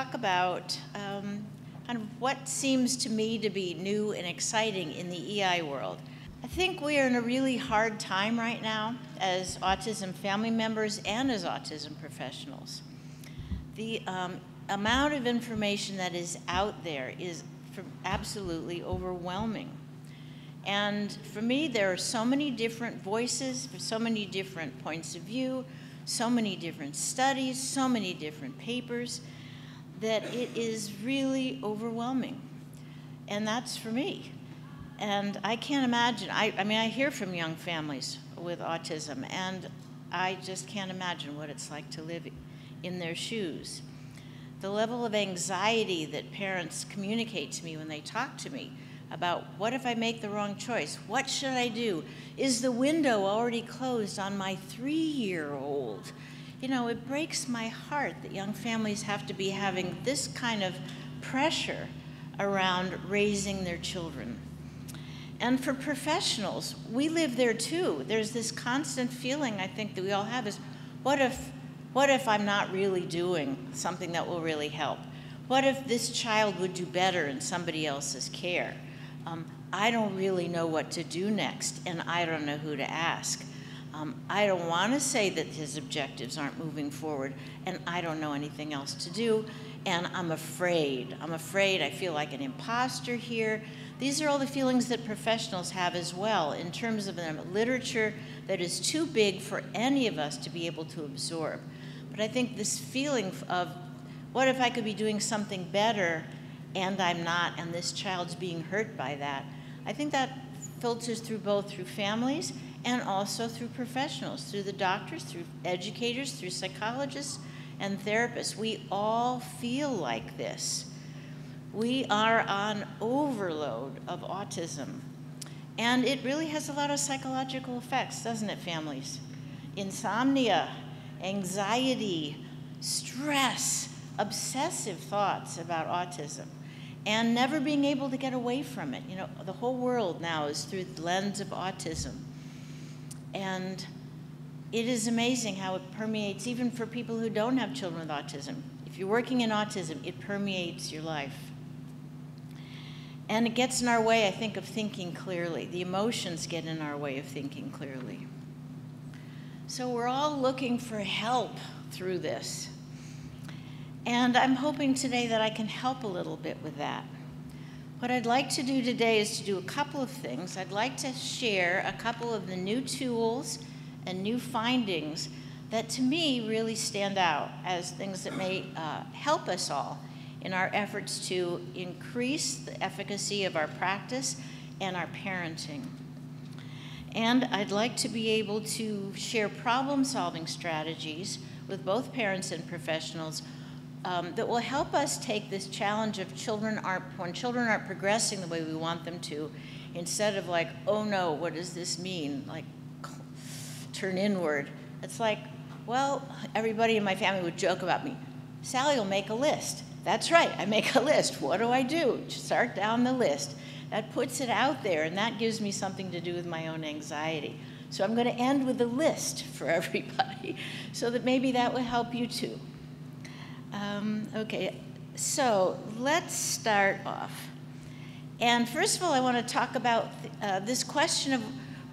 talk about kind of what seems to me to be new and exciting in the EI world. I think we are in a really hard time right now as autism family members and as autism professionals. The amount of information that is out there is absolutely overwhelming. And for me, there are so many different voices, so many different points of view, so many different studies, so many different papers, that it is really overwhelming. And that's for me. And I can't imagine, I mean, I hear from young families with autism, and I just can't imagine what it's like to live in their shoes. The level of anxiety that parents communicate to me when they talk to me about what if I make the wrong choice? What should I do? Is the window already closed on my 3-year-old? You know, it breaks my heart that young families have to be having this kind of pressure around raising their children. And for professionals, we live there too. There's this constant feeling, I think, that we all have is, what if I'm not really doing something that will really help? What if this child would do better in somebody else's care? I don't really know what to do next, and I don't know who to ask. I don't want to say that his objectives aren't moving forward, and I don't know anything else to do, and I'm afraid. I feel like an imposter here. These are all the feelings that professionals have as well in terms of the literature that is too big for any of us to be able to absorb. But I think this feeling of, what if I could be doing something better and I'm not, and this child's being hurt by that? I think that filters through both through families and also through professionals, through the doctors, through educators, through psychologists and therapists. We all feel like this. We are on overload of autism. And it really has a lot of psychological effects, doesn't it, families? Insomnia, anxiety, stress, obsessive thoughts about autism, and never being able to get away from it. You know, the whole world now is through the lens of autism. And it is amazing how it permeates even for people who don't have children with autism. If you're working in autism, it permeates your life. And it gets in our way, I think, of thinking clearly. The emotions get in our way of thinking clearly. So we're all looking for help through this. And I'm hoping today that I can help a little bit with that. What I'd like to do today is to do a couple of things. I'd like to share a couple of the new tools and new findings that to me really stand out as things that may help us all in our efforts to increase the efficacy of our practice and our parenting. And I'd like to be able to share problem-solving strategies with both parents and professionals that will help us take this challenge of when children aren't progressing the way we want them to, instead of like, oh no, what does this mean? Like, turn inward. It's like, well, everybody in my family would joke about me. Sally will make a list. That's right, I make a list. What do I do? Start down the list. That puts it out there, and that gives me something to do with my own anxiety. So I'm going to end with a list for everybody, so that maybe that will help you too. Okay, so let's start off. And first of all, I want to talk about this question of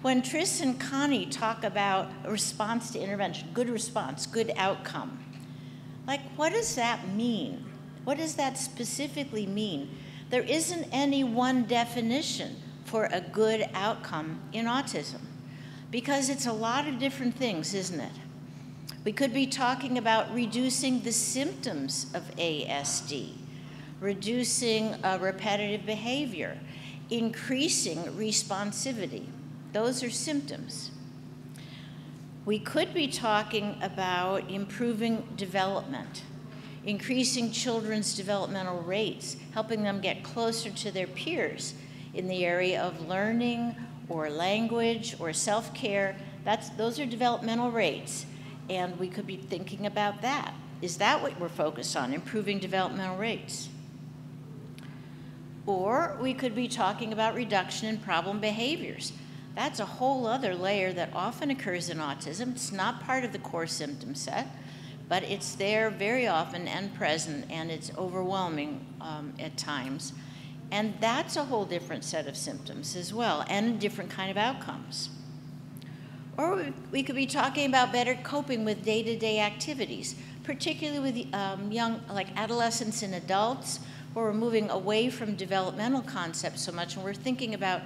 when Tris and Connie talk about a response to intervention, good response, good outcome. Like, what does that mean? What does that specifically mean? There isn't any one definition for a good outcome in autism, because it's a lot of different things, isn't it? We could be talking about reducing the symptoms of ASD, reducing repetitive behavior, increasing responsivity. Those are symptoms. We could be talking about improving development, increasing children's developmental rates, helping them get closer to their peers in the area of learning or language or self-care. Those are developmental rates. And we could be thinking about that. Is that what we're focused on, improving developmental rates? Or we could be talking about reduction in problem behaviors. That's a whole other layer that often occurs in autism. It's not part of the core symptom set, but it's there very often and present, and it's overwhelming at times. And that's a whole different set of symptoms as well, and a different kind of outcomes. Or we could be talking about better coping with day-to-day activities, particularly with young, like adolescents and adults, where we're moving away from developmental concepts so much, and we're thinking about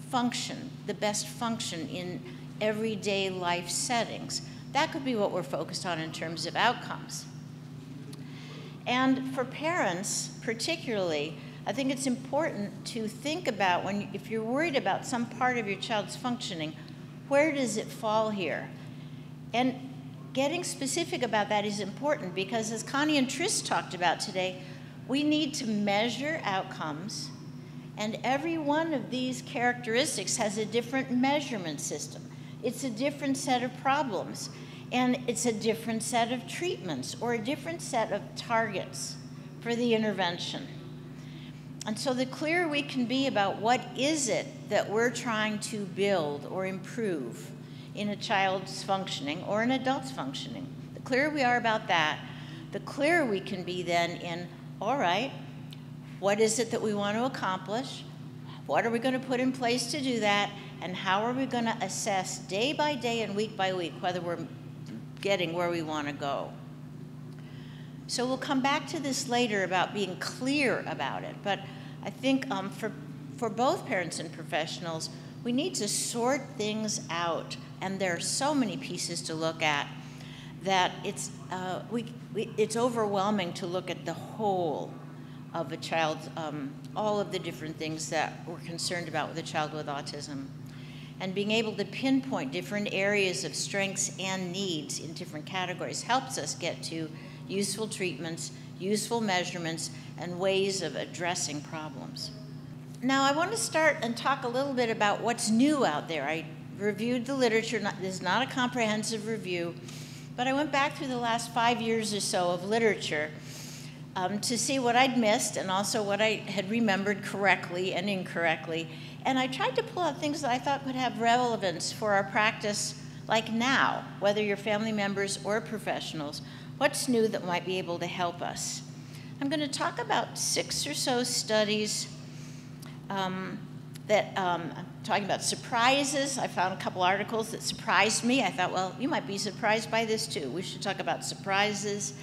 function, the best function in everyday life settings. That could be what we're focused on in terms of outcomes. And for parents, particularly, I think it's important to think about if you're worried about some part of your child's functioning, where does it fall here? And getting specific about that is important because, as Connie and Tris talked about today, we need to measure outcomes, and every one of these characteristics has a different measurement system. It's a different set of problems, and it's a different set of treatments or a different set of targets for the intervention. And so the clearer we can be about what is it that we're trying to build or improve in a child's functioning or an adult's functioning, the clearer we are about that, the clearer we can be then in, all right, what is it that we want to accomplish? What are we going to put in place to do that? And how are we going to assess day by day and week by week whether we're getting where we want to go? So we'll come back to this later about being clear about it, but I think for both parents and professionals, we need to sort things out, and there are so many pieces to look at that it's overwhelming to look at the whole of a child's, all of the different things that we're concerned about with a child with autism. And being able to pinpoint different areas of strengths and needs in different categories helps us get to useful treatments, useful measurements, and ways of addressing problems. Now, I want to start and talk a little bit about what's new out there. I reviewed the literature. This is not a comprehensive review, but I went back through the last 5 years or so of literature to see what I'd missed and also what I had remembered correctly and incorrectly. And I tried to pull out things that I thought could have relevance for our practice, like now, whether you're family members or professionals. What's new that might be able to help us? I'm going to talk about 6 or so studies I'm talking about surprises. I found a couple articles that surprised me. I thought, well, you might be surprised by this too. We should talk about surprises,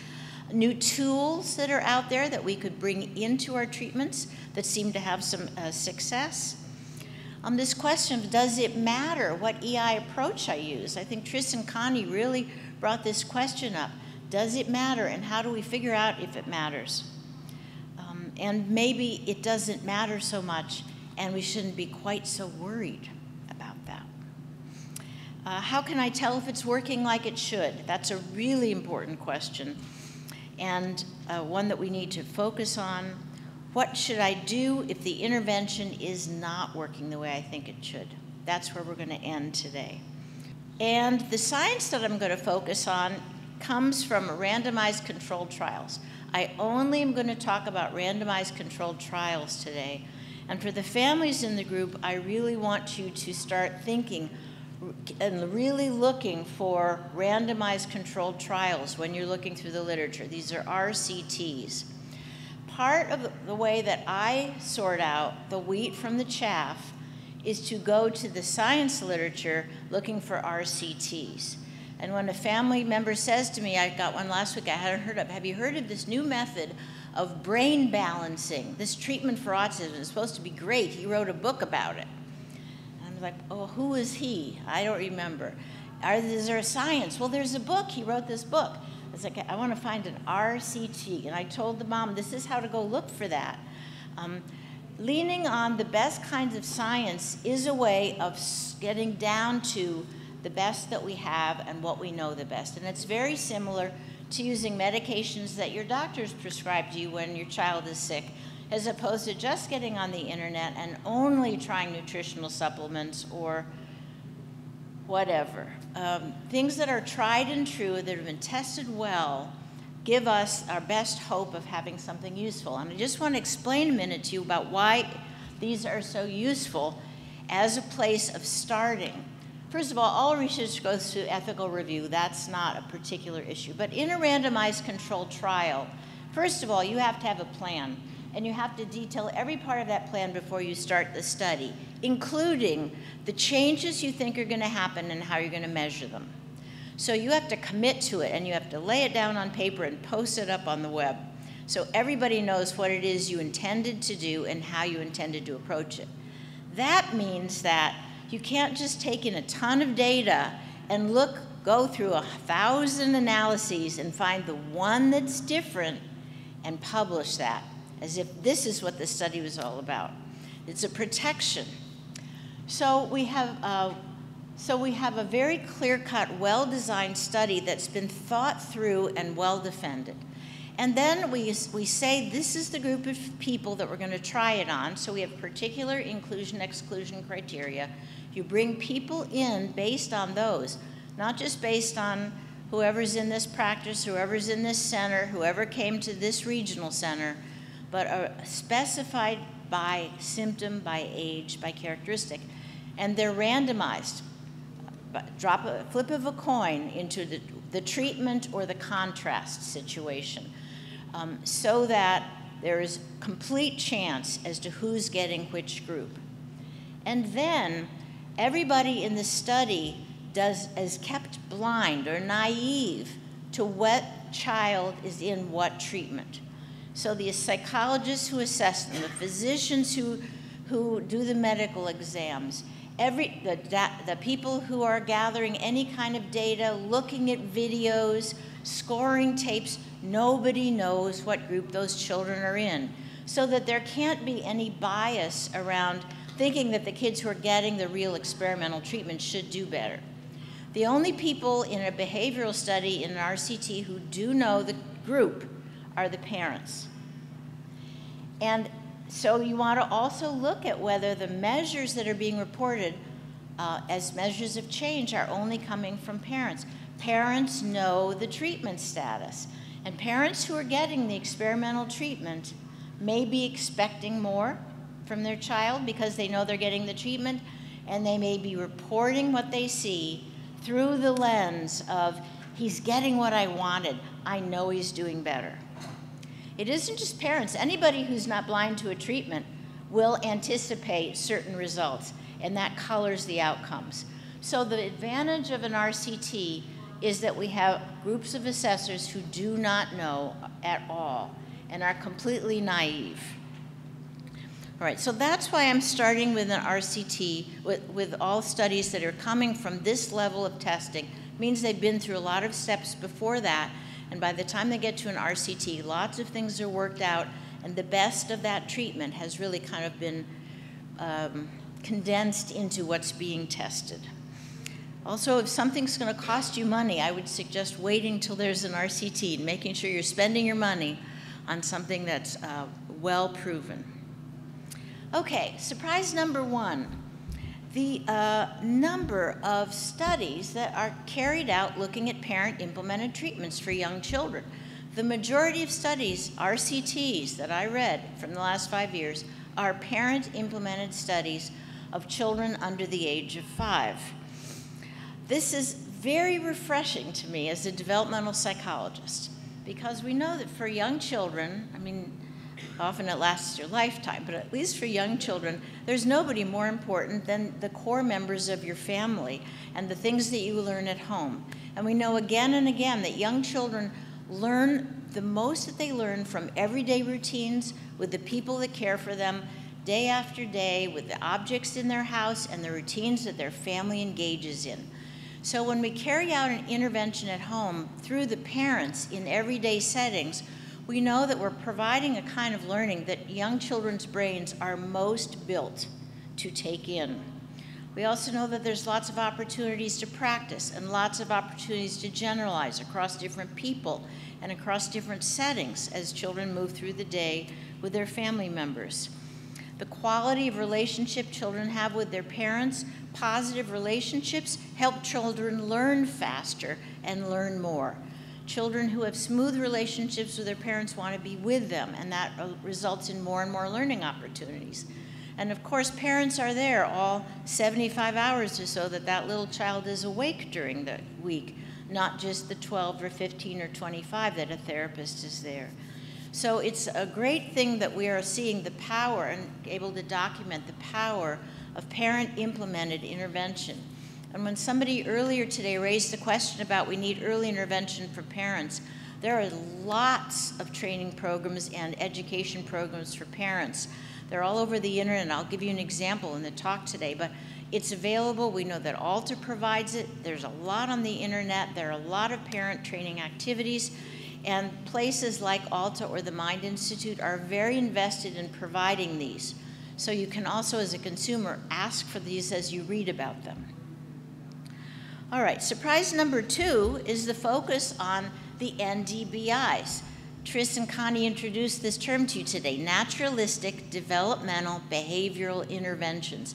new tools that are out there that we could bring into our treatments that seem to have some success. This question of, does it matter what EI approach I use? I think Tris and Connie really brought this question up. Does it matter, and how do we figure out if it matters? And maybe it doesn't matter so much, and we shouldn't be quite so worried about that. How can I tell if it's working like it should? That's a really important question, and one that we need to focus on. What should I do if the intervention is not working the way I think it should? That's where we're going to end today. And the science that I'm going to focus on comes from randomized controlled trials. I only am going to talk about randomized controlled trials today. And for the families in the group, I really want you to start thinking and really looking for randomized controlled trials when you're looking through the literature. These are RCTs. Part of the way that I sort out the wheat from the chaff is to go to the science literature looking for RCTs. And when a family member says to me, I got one last week I hadn't heard of, have you heard of this new method of brain balancing? This treatment for autism is supposed to be great. He wrote a book about it. And I'm like, oh, who is he? I don't remember. Is there a science? Well, there's a book. He wrote this book. It's like, I want to find an RCT. And I told the mom, this is how to go look for that. Leaning on the best kinds of science is a way of getting down to the best that we have and what we know the best. And it's very similar to using medications that your doctors prescribe to you when your child is sick, as opposed to just getting on the internet and only trying nutritional supplements or whatever. Things that are tried and true, that have been tested well, give us our best hope of having something useful. And I just want to explain a minute to you about why these are so useful as a place of starting. First of all research goes through ethical review. That's not a particular issue. But in a randomized controlled trial, first of all, you have to have a plan, and you have to detail every part of that plan before you start the study, including the changes you think are going to happen and how you're going to measure them. So you have to commit to it, and you have to lay it down on paper and post it up on the web, so everybody knows what it is you intended to do and how you intended to approach it. That means that you can't just take in a ton of data and go through 1,000 analyses and find the one that's different and publish that as if this is what the study was all about. It's a protection. So we have a very clear-cut, well-designed study that's been thought through and well-defended. And then we say this is the group of people that we're going to try it on. So we have particular inclusion-exclusion criteria. You bring people in based on those, not just based on whoever's in this practice, whoever's in this center, whoever came to this regional center, but are specified by symptom, by age, by characteristic. And they're randomized. Drop a flip of a coin into the treatment or the contrast situation, so that there is complete chance as to who's getting which group. And then everybody in the study is kept blind or naive to what child is in what treatment. So the psychologists who assess them, the physicians who do the medical exams, the people who are gathering any kind of data, looking at videos, scoring tapes, nobody knows what group those children are in, so that there can't be any bias around thinking that the kids who are getting the real experimental treatment should do better. The only people in a behavioral study in an RCT who do know the group are the parents. And so you want to also look at whether the measures that are being reported as measures of change are only coming from parents. Parents know the treatment status. And parents who are getting the experimental treatment may be expecting more from their child because they know they're getting the treatment, and they may be reporting what they see through the lens of, he's getting what I wanted, I know he's doing better. It isn't just parents. Anybody who's not blind to a treatment will anticipate certain results, and that colors the outcomes. So the advantage of an RCT is that we have groups of assessors who do not know at all and are completely naive. All right, so that's why I'm starting with an RCT with all studies that are coming from this level of testing. It means they've been through a lot of steps before that, and by the time they get to an RCT, lots of things are worked out, and the best of that treatment has really kind of been condensed into what's being tested. Also, if something's going to cost you money, I would suggest waiting till there's an RCT and making sure you're spending your money on something that's well proven. Okay, surprise number one, the number of studies that are carried out looking at parent-implemented treatments for young children. The majority of studies, RCTs, that I read from the last 5 years are parent-implemented studies of children under the age of 5. This is very refreshing to me as a developmental psychologist, because we know that for young children, I mean, often it lasts your lifetime, but at least for young children, there's nobody more important than the core members of your family and the things that you learn at home. And we know again and again that young children learn the most that they learn from everyday routines with the people that care for them day after day, with the objects in their house and the routines that their family engages in. So when we carry out an intervention at home through the parents in everyday settings, we know that we're providing a kind of learning that young children's brains are most built to take in. We also know that there's lots of opportunities to practice and lots of opportunities to generalize across different people and across different settings as children move through the day with their family members. The quality of relationship children have with their parents, positive relationships, help children learn faster and learn more. Children who have smooth relationships with their parents want to be with them, and that results in more and more learning opportunities. And of course, parents are there all 75 hours or so that that little child is awake during the week, not just the 12 or 15 or 25 that a therapist is there. So it's a great thing that we are seeing the power and able to document the power of parent-implemented intervention. And when somebody earlier today raised the question about we need early intervention for parents, there are lots of training programs and education programs for parents. They're all over the internet, and I'll give you an example in the talk today, but it's available. We know that Alta provides it. There's a lot on the internet. There are a lot of parent training activities, and places like Alta or the Mind Institute are very invested in providing these. So you can also, as a consumer, ask for these as you read about them. All right, surprise number 2 is the focus on the NDBIs. Tris and Connie introduced this term to you today, naturalistic developmental behavioral interventions.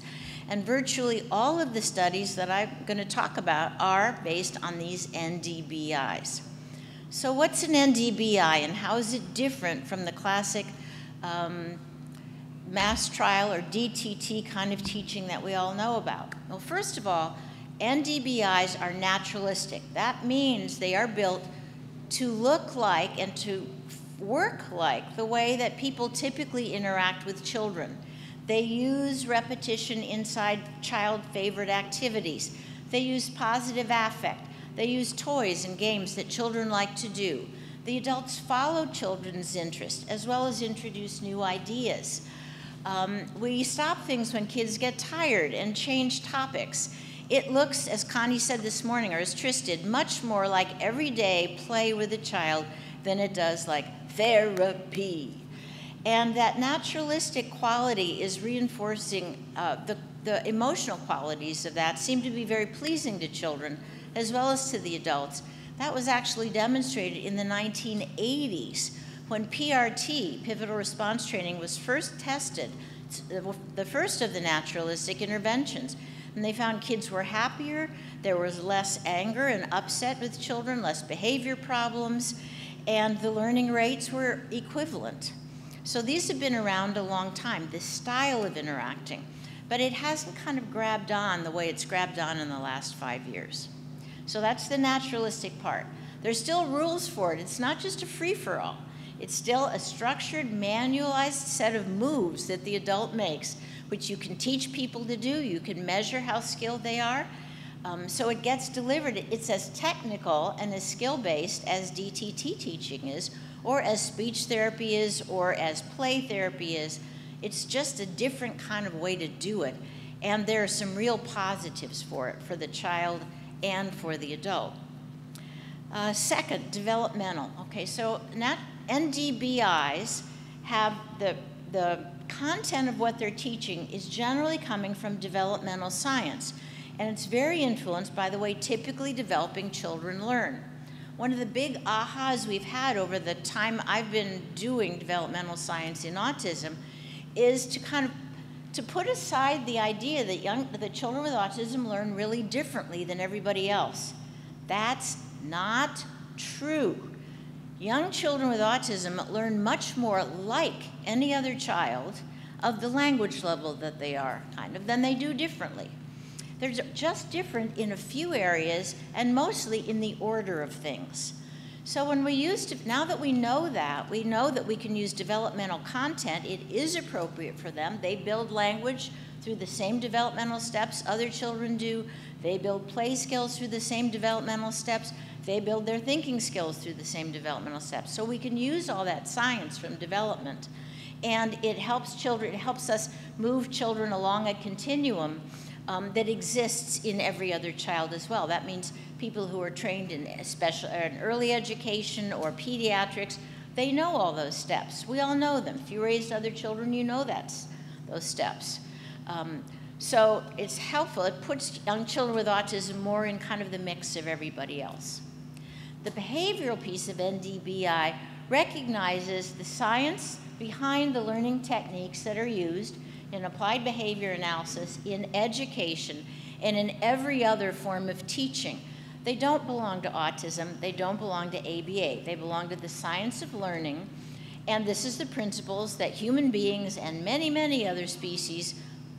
And virtually all of the studies that I'm going to talk about are based on these NDBIs. So what's an NDBI and how is it different from the classic mass trial or DTT kind of teaching that we all know about? Well, first of all, NDBIs are naturalistic. That means they are built to look like and to work like the way that people typically interact with children. They use repetition inside child favorite activities. They use positive affect. They use toys and games that children like to do. The adults follow children's interest as well as introduce new ideas. We stop things when kids get tired and change topics. It looks, as Connie said this morning, or as Tris did, much more like everyday play with a child than it does like therapy. And that naturalistic quality is reinforcing the emotional qualities of that seem to be very pleasing to children as well as to the adults. That was actually demonstrated in the 1980s when PRT, pivotal response training, was first tested, the first of the naturalistic interventions. And they found kids were happier, there was less anger and upset with children, less behavior problems, and the learning rates were equivalent. So these have been around a long time, this style of interacting, but it hasn't kind of grabbed on the way it's grabbed on in the last 5 years. So that's the naturalistic part. There's still rules for it. It's not just a free-for-all. It's still a structured, manualized set of moves that the adult makes, which you can teach people to do. You can measure how skilled they are. So it gets delivered. It's as technical and as skill-based as DTT teaching is, or as speech therapy is, or as play therapy is. It's just a different kind of way to do it. And there are some real positives for it, for the child and for the adult. Second, developmental. Okay, so NDBIs have the content of what they're teaching is generally coming from developmental science. And it's very influenced by the way typically developing children learn. One of the big ahas we've had over the time I've been doing developmental science in autism is to put aside the idea that children with autism learn really differently than everybody else. That's not true. Young children with autism learn much more like any other child of the language level that they are, than they do differently. They're just different in a few areas and mostly in the order of things. So when now that we know that we can use developmental content, it is appropriate for them. They build language through the same developmental steps other children do. They build play skills through the same developmental steps. They build their thinking skills through the same developmental steps. So we can use all that science from development. And it helps us move children along a continuum that exists in every other child as well. That means people who are trained in early education or pediatrics, they know all those steps. We all know them. If you raised other children, you know those steps. So it's helpful. It puts young children with autism more in kind of the mix of everybody else. The behavioral piece of NDBI recognizes the science behind the learning techniques that are used in applied behavior analysis, in education, and in every other form of teaching. They don't belong to autism. They don't belong to ABA. They belong to the science of learning. And this is the principles that human beings and many, many other species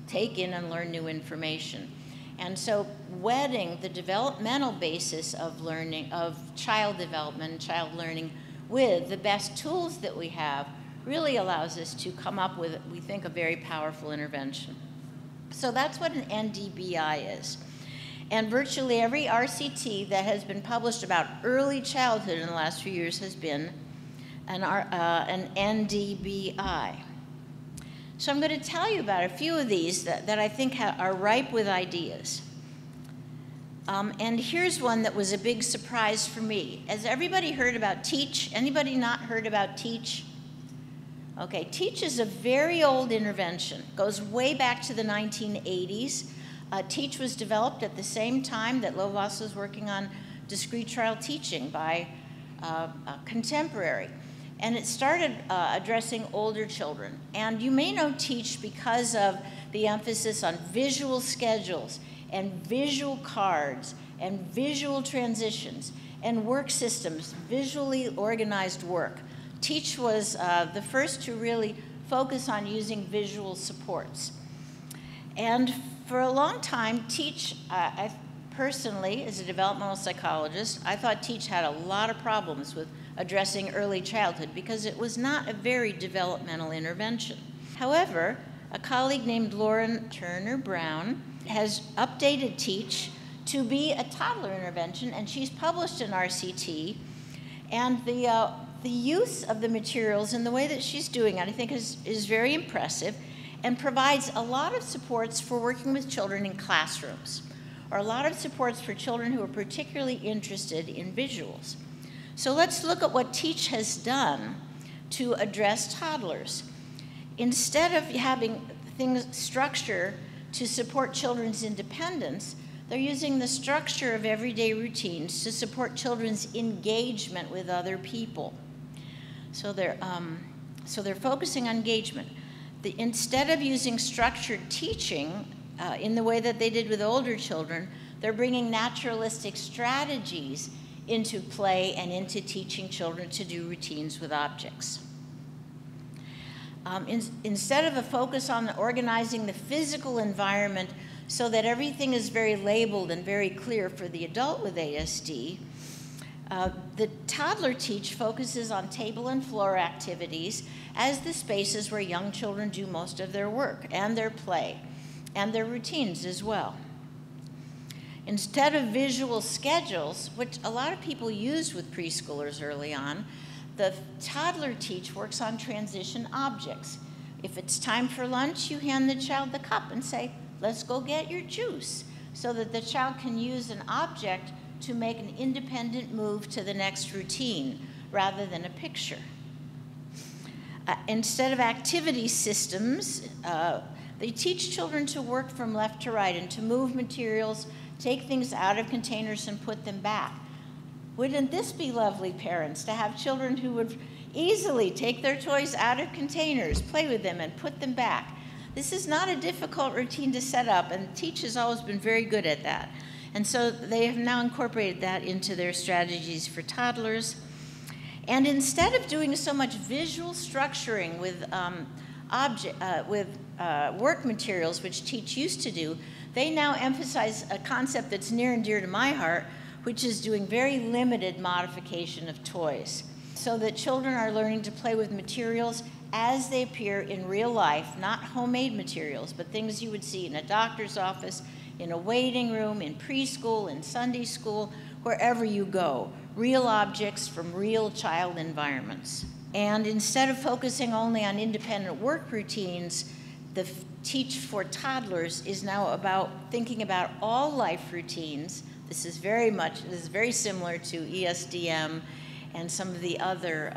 take in and learn new information. And so wedding the developmental basis of learning, of child development and child learning with the best tools that we have really allows us to come up with, we think, a very powerful intervention. So that's what an NDBI is. And virtually every RCT that has been published about early childhood in the last few years has been an NDBI. So I'm going to tell you about a few of these that I think are ripe with ideas. And here's one that was a big surprise for me. Has everybody heard about TEACH? Anybody not heard about TEACH? Okay, TEACH is a very old intervention. It goes way back to the 1980s. TEACH was developed at the same time that Lovaas was working on discrete trial teaching by a contemporary. And it started addressing older children. And you may know TEACH because of the emphasis on visual schedules and visual cards and visual transitions and work systems, visually organized work. TEACH was the first to really focus on using visual supports. And for a long time, TEACH, I personally, as a developmental psychologist, I thought TEACH had a lot of problems with addressing early childhood because it was not a very developmental intervention. However, a colleague named Lauren Turner Brown has updated TEACH to be a toddler intervention, and she's published an RCT. And the use of the materials and the way that she's doing it, I think, is very impressive and provides a lot of supports for working with children in classrooms, or a lot of supports for children who are particularly interested in visuals. So let's look at what TEACH has done to address toddlers. Instead of having things structure to support children's independence, they're using the structure of everyday routines to support children's engagement with other people. So they're focusing on engagement. Instead of using structured teaching in the way that they did with older children, they're bringing naturalistic strategies into play and into teaching children to do routines with objects. Instead of a focus on organizing the physical environment so that everything is very labeled and very clear for the adult with ASD, the toddler TEACH focuses on table and floor activities as the spaces where young children do most of their work and their play and their routines as well. Instead of visual schedules, which a lot of people used with preschoolers early on, the toddler TEACH works on transition objects. If it's time for lunch, you hand the child the cup and say, let's go get your juice, so that the child can use an object to make an independent move to the next routine rather than a picture. Instead of activity systems, they teach children to work from left to right and to move materials, take things out of containers and put them back. Wouldn't this be lovely, parents, to have children who would easily take their toys out of containers, play with them, and put them back? This is not a difficult routine to set up, and TEACH has always been very good at that. And so they have now incorporated that into their strategies for toddlers. And instead of doing so much visual structuring with work materials, which TEACH used to do, they now emphasize a concept that's near and dear to my heart, which is doing very limited modification of toys, so that children are learning to play with materials as they appear in real life, not homemade materials, but things you would see in a doctor's office, in a waiting room, in preschool, in Sunday school, wherever you go, real objects from real child environments. And instead of focusing only on independent work routines, the TEACH for toddlers is now about thinking about all life routines. This is very similar to ESDM and some of the other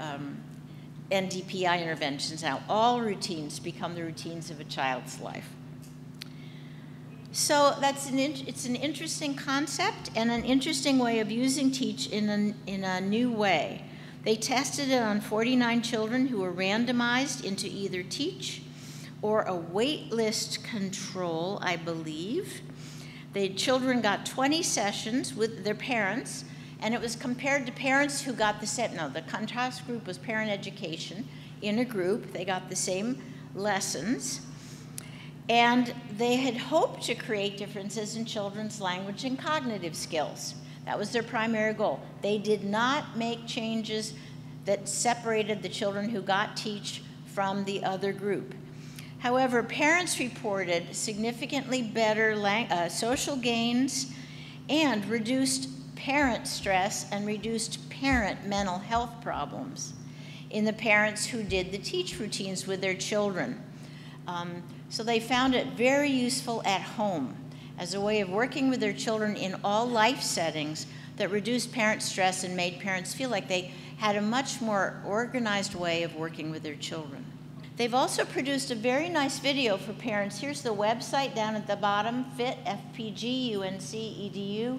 NDBI interventions. Now, all routines become the routines of a child's life. So it's an interesting concept and an interesting way of using TEACH in a new way. They tested it on 49 children who were randomized into either TEACH or a wait list control, I believe. The children got 20 sessions with their parents, and it was compared to parents who got the contrast group was parent education. in a group. They got the same lessons. And they had hoped to create differences in children's language and cognitive skills. That was their primary goal. They did not make changes that separated the children who got teach from the other group. However, parents reported significantly better social gains and reduced parent stress and reduced parent mental health problems in the parents who did the teach routines with their children. So they found it very useful at home as a way of working with their children in all life settings that reduced parent stress and made parents feel like they had a much more organized way of working with their children. They've also produced a very nice video for parents. Here's the website down at the bottom, FIT, FPG-UNC-EDU.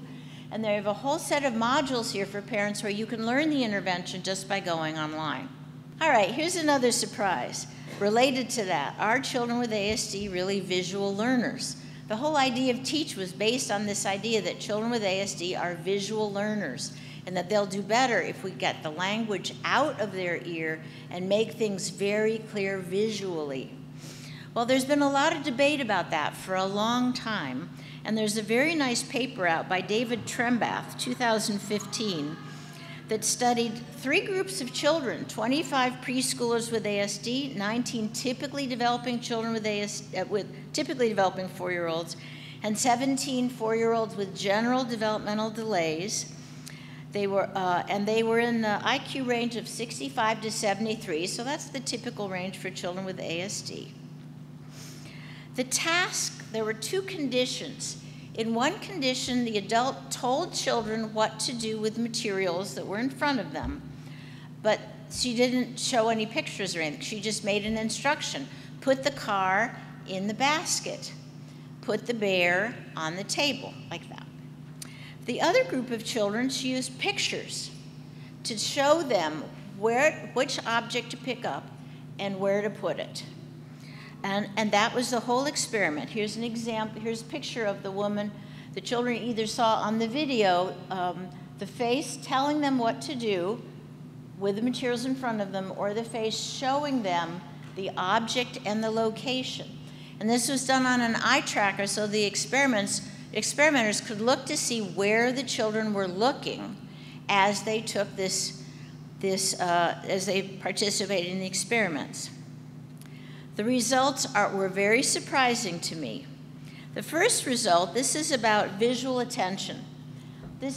And they have a whole set of modules here for parents where you can learn the intervention just by going online. All right, here's another surprise. Related to that, are children with ASD really visual learners? The whole idea of TEACH was based on this idea that children with ASD are visual learners and that they'll do better if we get the language out of their ear and make things very clear visually. Well, there's been a lot of debate about that for a long time, and there's a very nice paper out by David Trembath, 2015, that studied 3 groups of children, 25 preschoolers with ASD, 19 typically developing children with ASD, typically developing 4-year-olds, and 17 4-year-olds with general developmental delays. They were in the IQ range of 65 to 73, so that's the typical range for children with ASD. The task, there were 2 conditions. In one condition, the adult told children what to do with materials that were in front of them, but she didn't show any pictures or anything. She just made an instruction. Put the car in the basket. Put the bear on the table, like that. The other group of children, she used pictures to show them which object to pick up and where to put it. And that was the whole experiment. Here's an example. Here's a picture of the woman. The children either saw on the video the face telling them what to do with the materials in front of them, or the face showing them the object and the location. And this was done on an eye tracker, so the experimenters could look to see where the children were looking as they took as they participated in the experiments. The results were very surprising to me. The first result, this is about visual attention. The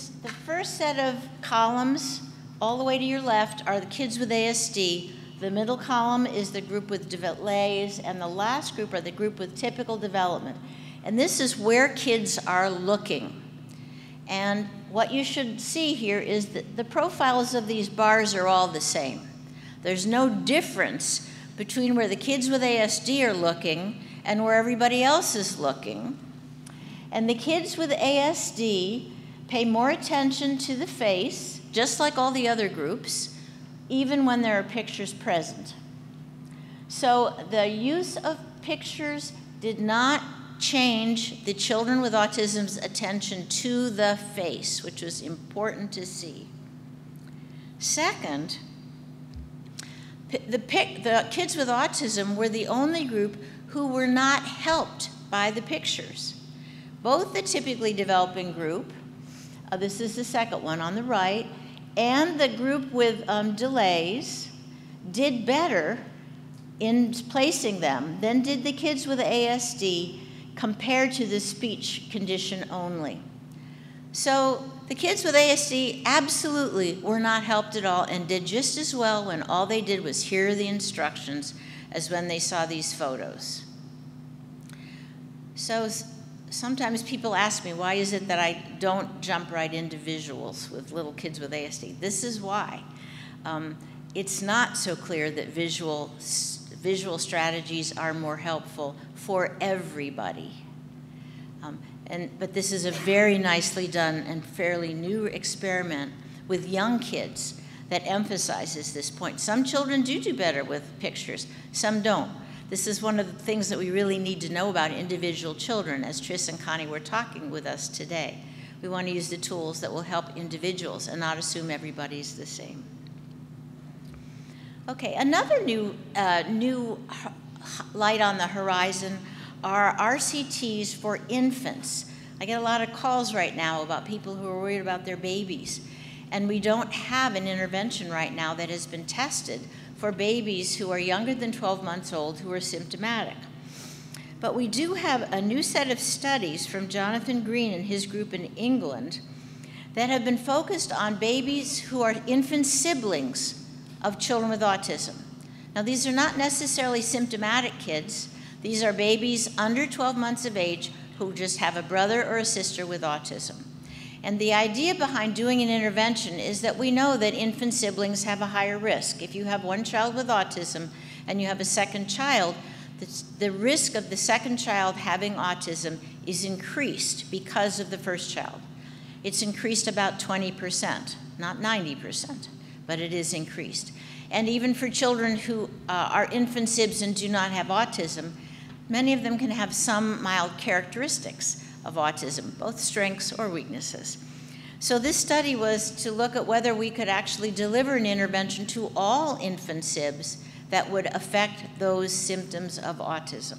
first set of columns, all the way to your left, are the kids with ASD. The middle column is the group with delays, and the last group are the group with typical development. And this is where kids are looking. And what you should see here is that the profiles of these bars are all the same. There's no difference between where the kids with ASD are looking and where everybody else is looking. And the kids with ASD pay more attention to the face, just like all the other groups, even when there are pictures present. So the use of pictures did not change the children with autism's attention to the face, which was important to see. Second, the kids with autism were the only group who were not helped by the pictures. Both the typically developing group, this is the second one on the right, and the group with delays did better in placing them than did the kids with ASD compared to the speech condition only. So the kids with ASD absolutely were not helped at all and did just as well when all they did was hear the instructions as when they saw these photos. So sometimes people ask me, why is it that I don't jump right into visuals with little kids with ASD? This is why. It's not so clear that visual strategies are more helpful for everybody. But this is a very nicely done and fairly new experiment with young kids that emphasizes this point. Some children do better with pictures, some don't. This is one of the things that we really need to know about individual children, as Tris and Connie were talking with us today. We want to use the tools that will help individuals and not assume everybody's the same. Okay, another new light on the horizon are RCTs for infants. I get a lot of calls right now about people who are worried about their babies. And we don't have an intervention right now that has been tested for babies who are younger than 12 months old who are symptomatic. But we do have a new set of studies from Jonathan Green and his group in England that have been focused on babies who are infant siblings of children with autism. Now, these are not necessarily symptomatic kids. These are babies under 12 months of age who just have a brother or a sister with autism. And the idea behind doing an intervention is that we know that infant siblings have a higher risk. If you have one child with autism and you have a second child, the risk of the second child having autism is increased because of the first child. It's increased about 20%, not 90%, but it is increased. And even for children who are infant sibs and do not have autism, many of them can have some mild characteristics of autism, both strengths or weaknesses. So this study was to look at whether we could actually deliver an intervention to all infant sibs that would affect those symptoms of autism.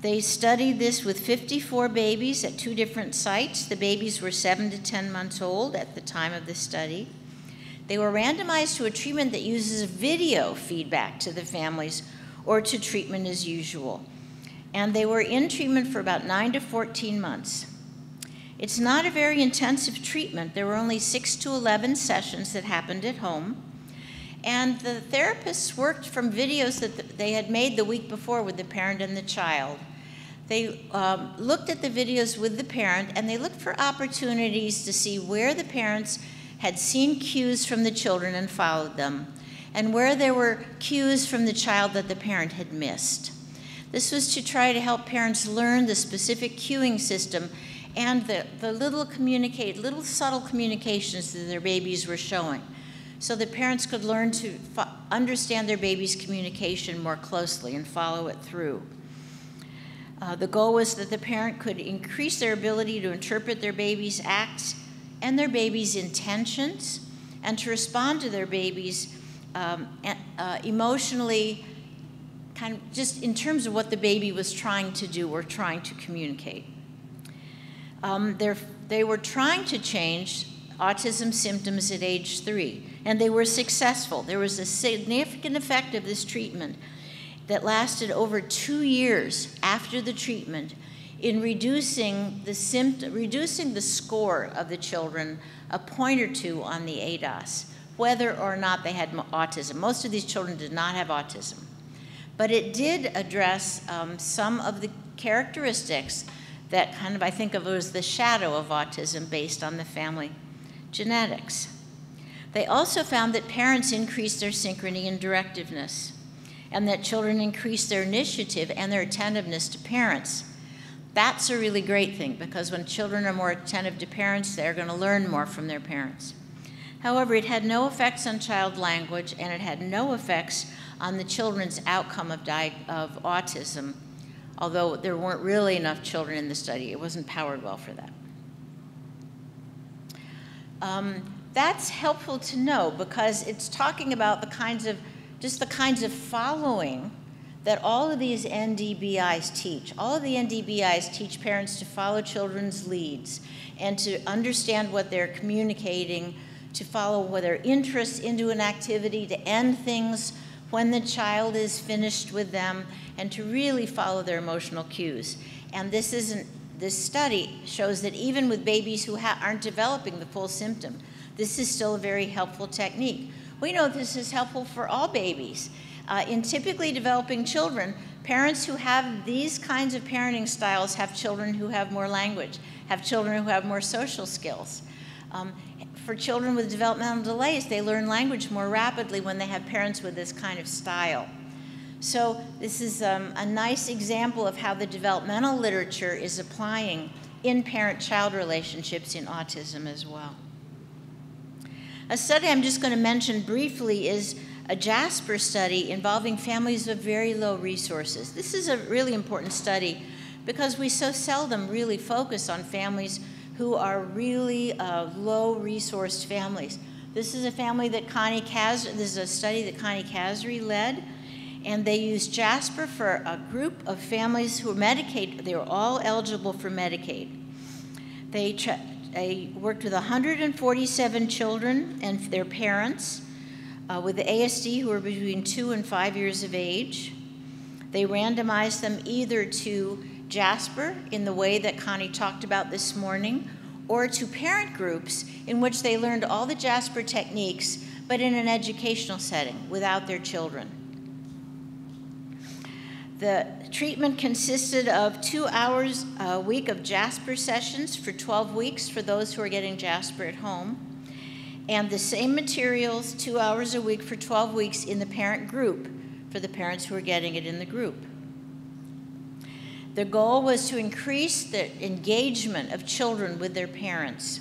They studied this with 54 babies at 2 different sites. The babies were 7 to 10 months old at the time of the study. They were randomized to a treatment that uses video feedback to the families or to treatment as usual. And they were in treatment for about 9 to 14 months. It's not a very intensive treatment. There were only 6 to 11 sessions that happened at home. And the therapists worked from videos that they had made the week before with the parent and the child. They looked at the videos with the parent, and they looked for opportunities to see where the parents had seen cues from the children and followed them, and where there were cues from the child that the parent had missed. This was to try to help parents learn the specific cueing system and the little subtle communications that their babies were showing, so that parents could learn to understand their baby's communication more closely and follow it through. The goal was that the parent could increase their ability to interpret their baby's acts and their baby's intentions, and to respond to their baby's emotionally, kind of just in terms of what the baby was trying to do or trying to communicate. They were trying to change autism symptoms at age 3, and they were successful. There was a significant effect of this treatment that lasted over 2 years after the treatment in reducing the score of the children a point or 2 on the ADOS, whether or not they had autism. Most of these children did not have autism. But it did address some of the characteristics that kind of I think of as the shadow of autism based on the family genetics. They also found that parents increased their synchrony and directiveness, and that children increased their initiative and their attentiveness to parents. That's a really great thing, because when children are more attentive to parents, they're going to learn more from their parents. However, it had no effects on child language, and it had no effects on the children's outcome of autism, although there weren't really enough children in the study. It wasn't powered well for that. That's helpful to know, because it's talking about the kinds of following that all of these NDBIs teach. All of the NDBIs teach parents to follow children's leads and to understand what they're communicating, to follow their interests into an activity, to end things when the child is finished with them, and to really follow their emotional cues. And this study shows that even with babies who aren't developing the full symptom, this is still a very helpful technique. We know this is helpful for all babies. In typically developing children, parents who have these kinds of parenting styles have children who have more language, have children who have more social skills. For children with developmental delays, they learn language more rapidly when they have parents with this kind of style. So this is a nice example of how the developmental literature is applying in parent-child relationships in autism as well. A study I'm just going to mention briefly is a JASPER study involving families with very low resources. This is a really important study because we so seldom really focus on families who are really low-resourced families. This is a family that this is a study that Connie Kazri led, and they used Jasper for a group of families who were Medicaid. They were all eligible for Medicaid. They worked with 147 children and their parents with the ASD who were between 2 and 5 years of age. They randomized them either to Jasper in the way that Connie talked about this morning, or to parent groups in which they learned all the Jasper techniques, but in an educational setting without their children. The treatment consisted of 2 hours a week of Jasper sessions for 12 weeks for those who are getting Jasper at home, and the same materials 2 hours a week for 12 weeks in the parent group for the parents who are getting it in the group. The goal was to increase the engagement of children with their parents,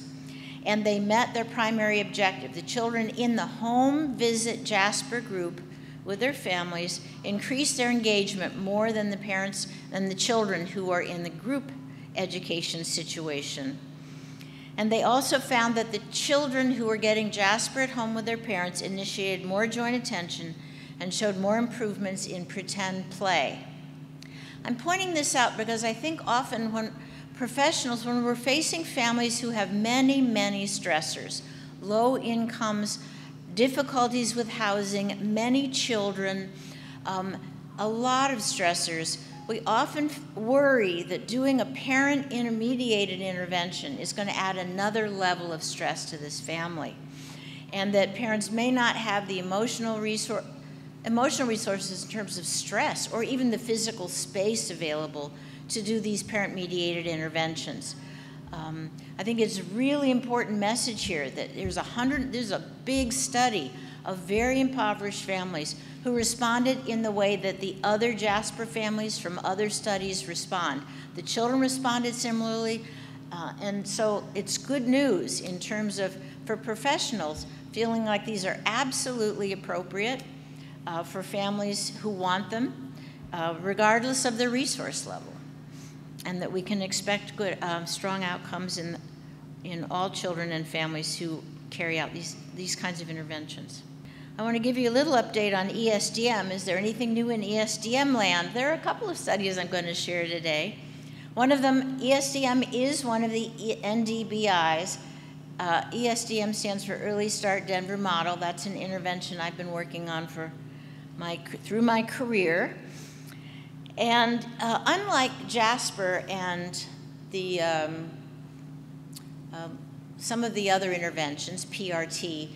and they met their primary objective. The children in the home visit Jasper group with their families increased their engagement more than the parents and the children who are in the group education situation. And they also found that the children who were getting Jasper at home with their parents initiated more joint attention and showed more improvements in pretend play. I'm pointing this out because I think often when we're facing families who have many, many stressors, low incomes, difficulties with housing, many children, a lot of stressors, we often worry that doing a parent-mediated intervention is going to add another level of stress to this family, and that parents may not have the emotional resources in terms of stress or even the physical space available to do these parent-mediated interventions. I think it's a really important message here that there's a big study of very impoverished families who responded in the way that the other Jasper families from other studies respond. The children responded similarly, and so it's good news in terms of, for professionals, feeling like these are absolutely appropriate for families who want them, regardless of their resource level, and that we can expect good, strong outcomes in all children and families who carry out these kinds of interventions. I want to give you a little update on ESDM. Is there anything new in ESDM land? There are a couple of studies I'm going to share today. One of them, ESDM is one of the NDBIs. ESDM stands for Early Start Denver Model. That's an intervention I've been working on through my career. And unlike Jasper and some of the other interventions, PRT,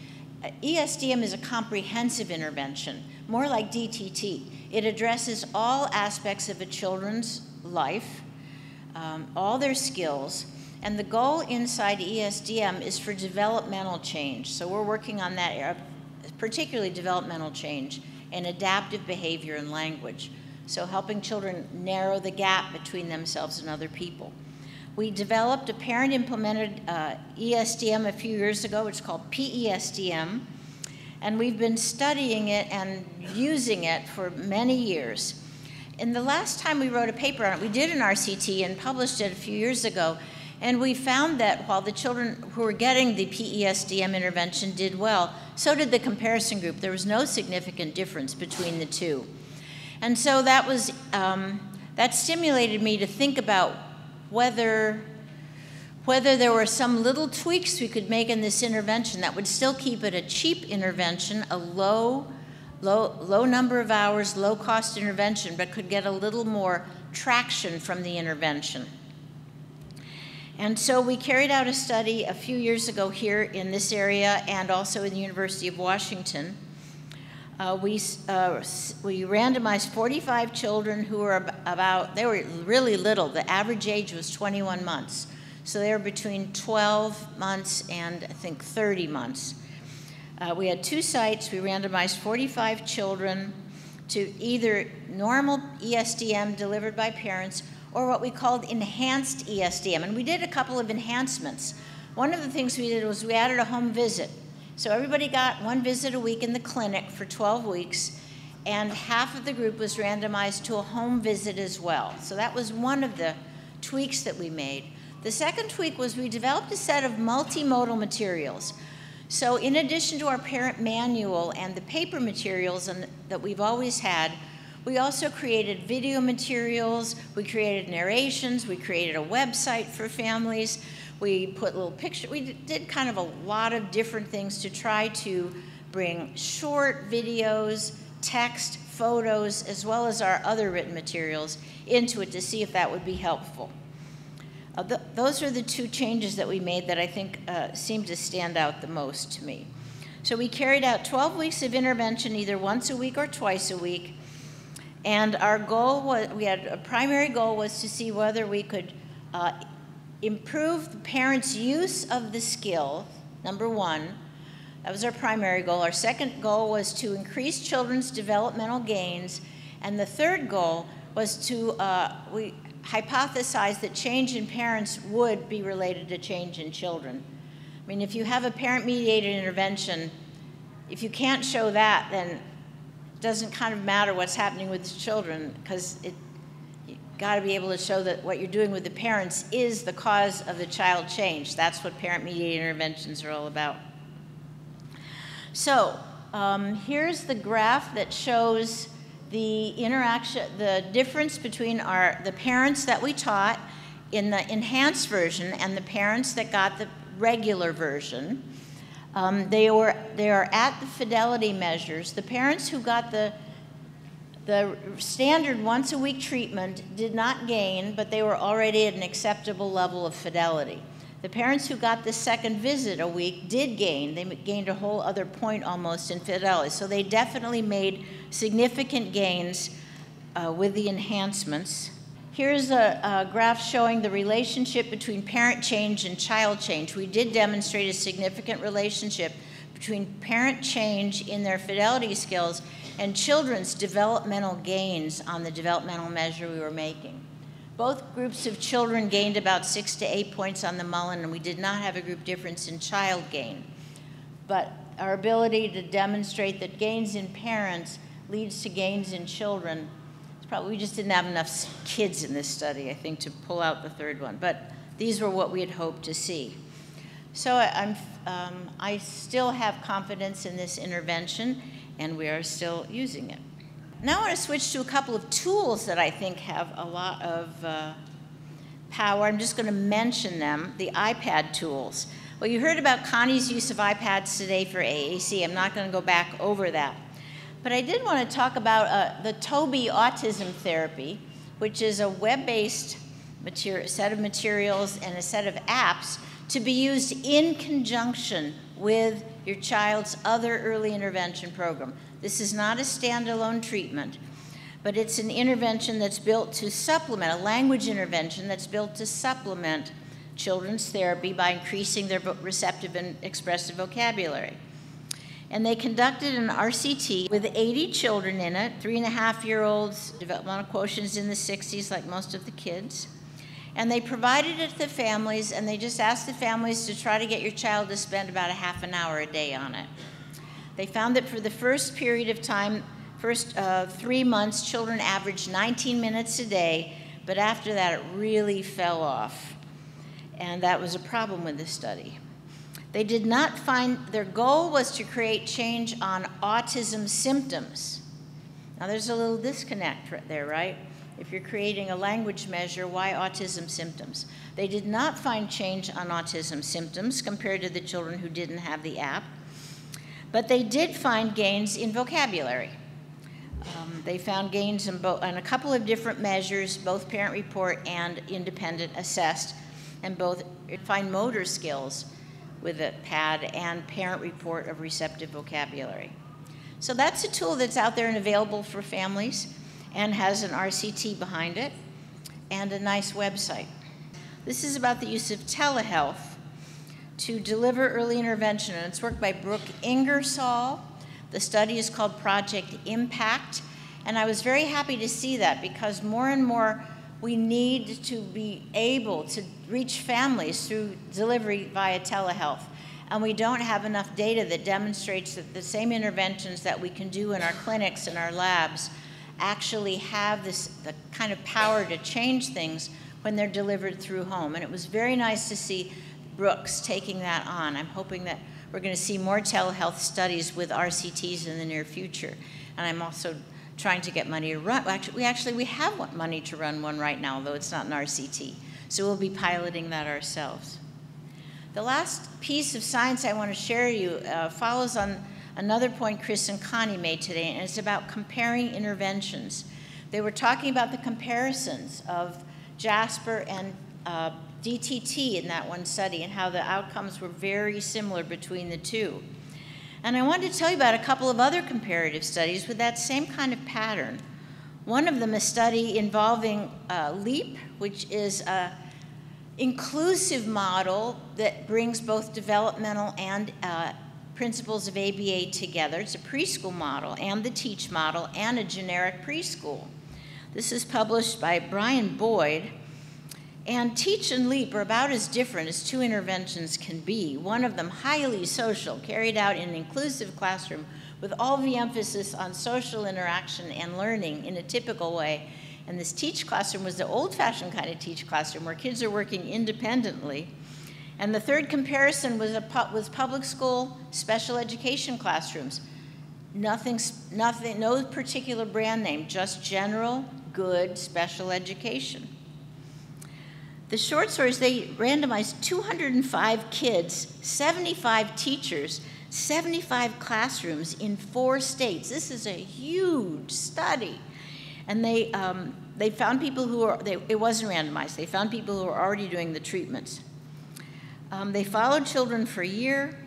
ESDM is a comprehensive intervention, more like DTT. It addresses all aspects of a children's life, all their skills, and the goal inside ESDM is for developmental change. So we're working on that, particularly developmental change and adaptive behavior and language. So helping children narrow the gap between themselves and other people. We developed a parent-implemented ESDM a few years ago. It's called PESDM, and we've been studying it and using it for many years. And the last time we wrote a paper on it, we did an RCT and published it a few years ago, and we found that while the children who were getting the PESDM intervention did well, so did the comparison group. There was no significant difference between the two. And so that stimulated me to think about whether there were some little tweaks we could make in this intervention that would still keep it a cheap intervention, a low number of hours, low cost intervention, but could get a little more traction from the intervention. And so we carried out a study a few years ago here in this area and also in the University of Washington. We randomized 45 children who were they were really little. The average age was 21 months. So they were between 12 months and I think 30 months. We had 2 sites. We randomized 45 children to either normal ESDM delivered by parents or what we called enhanced ESDM. And we did a couple of enhancements. One of the things we did was we added a home visit. So everybody got 1 visit a week in the clinic for 12 weeks, and half of the group was randomized to a home visit as well. So that was one of the tweaks that we made. The second tweak was we developed a set of multimodal materials. So in addition to our parent manual and the paper materials that we've always had, we also created video materials, we created narrations, we created a website for families, we put little pictures, we did kind of a lot of different things to try to bring short videos, text, photos, as well as our other written materials into it to see if that would be helpful. Those are the two changes that we made that I think seem to stand out the most to me. So we carried out 12 weeks of intervention, either once a week or twice a week. And our goal was, a primary goal was to see whether we could improve the parents' use of the skill, number one. That was our primary goal. Our second goal was to increase children's developmental gains. And the third goal was to, we hypothesized that change in parents would be related to change in children. I mean, if you have a parent-mediated intervention, if you can't show that, then it doesn't kind of matter what's happening with the children, because you got to be able to show that what you're doing with the parents is the cause of the child change. That's what parent-mediated interventions are all about. So here's the graph that shows the interaction, the difference between the parents that we taught in the enhanced version and the parents that got the regular version. They are at the fidelity measures. The parents who got the standard once a week treatment did not gain, but they were already at an acceptable level of fidelity. The parents who got the second visit a week did gain. They gained a whole other point almost in fidelity. So they definitely made significant gains with the enhancements. Here's a graph showing the relationship between parent change and child change. We did demonstrate a significant relationship between parent change in their fidelity skills and children's developmental gains on the developmental measure we were making. Both groups of children gained about 6 to 8 points on the Mullen, and we did not have a group difference in child gain. But our ability to demonstrate that gains in parents leads to gains in children, we just didn't have enough kids in this study, I think, to pull out the third one. But these were what we had hoped to see. So I still have confidence in this intervention, and we are still using it. Now I want to switch to a couple of tools that I think have a lot of power. I'm just going to mention them, the iPad tools. Well, you heard about Connie's use of iPads today for AAC. I'm not going to go back over that. But I did want to talk about the Toby Autism Therapy, which is a web-based set of materials and a set of apps to be used in conjunction with your child's other early intervention program. This is not a standalone treatment, but it's an intervention that's built to supplement, a language intervention that's built to supplement children's therapy by increasing their receptive and expressive vocabulary. And they conducted an RCT with 80 children in it, 3.5-year-olds, developmental quotients in the 60s like most of the kids. And they provided it to the families, and they just asked the families to try to get your child to spend about a half an hour a day on it. They found that for the first period of time, first 3 months, children averaged 19 minutes a day, but after that it really fell off. And that was a problem with this study. They did not find, their goal was to create change on autism symptoms. Now there's a little disconnect right there, right? If you're creating a language measure, why autism symptoms? They did not find change on autism symptoms compared to the children who didn't have the app, but they did find gains in vocabulary. They found gains in a couple of different measures, both parent report and independent assessed, and both fine motor skills with a PAD and parent report of receptive vocabulary. So that's a tool that's out there and available for families and has an RCT behind it and a nice website. This is about the use of telehealth to deliver early intervention, and it's work by Brooke Ingersoll. The study is called Project Impact, and I was very happy to see that because more and more we need to be able to reach families through delivery via telehealth. And we don't have enough data that demonstrates that the same interventions that we can do in our clinics and our labs actually have the kind of power to change things when they're delivered through home. And it was very nice to see Brooks taking that on. I'm hoping that we're going to see more telehealth studies with RCTs in the near future. And I'm also trying to get money to run. We have money to run one right now, though it's not an RCT. So we'll be piloting that ourselves. The last piece of science I want to share with you follows on another point Chris and Connie made today, and it's about comparing interventions. They were talking about the comparisons of Jasper and DTT in that one study and how the outcomes were very similar between the two. And I wanted to tell you about a couple of other comparative studies with that same kind of pattern. One of them, a study involving LEAP, which is an inclusive model that brings both developmental and principles of ABA together. It's a preschool model and the TEACH model and a generic preschool. This is published by Brian Boyd. And TEACH and LEAP are about as different as two interventions can be. One of them highly social, carried out in an inclusive classroom with all the emphasis on social interaction and learning in a typical way. And this TEACH classroom was the old-fashioned kind of TEACH classroom where kids are working independently. And the third comparison was public school special education classrooms. Nothing, no particular brand name, just general, good special education. The short story is they randomized 205 kids, 75 teachers, 75 classrooms in 4 states. This is a huge study. And they found people who are, it wasn't randomized, they found people who were already doing the treatments. They followed children for a year,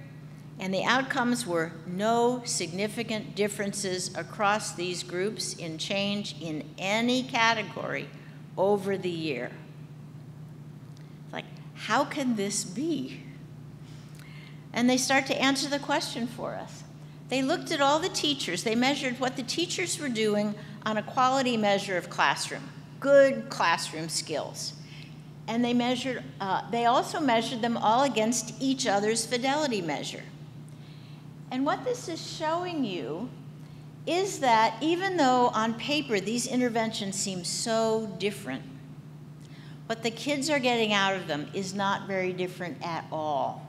and the outcomes were no significant differences across these groups in change in any category over the year. Like, how can this be? And they start to answer the question for us. They looked at all the teachers. They measured what the teachers were doing on a quality measure of classroom, good classroom skills. And they also measured them all against each other's fidelity measure. And what this is showing you is that even though on paper these interventions seem so different, what the kids are getting out of them is not very different at all.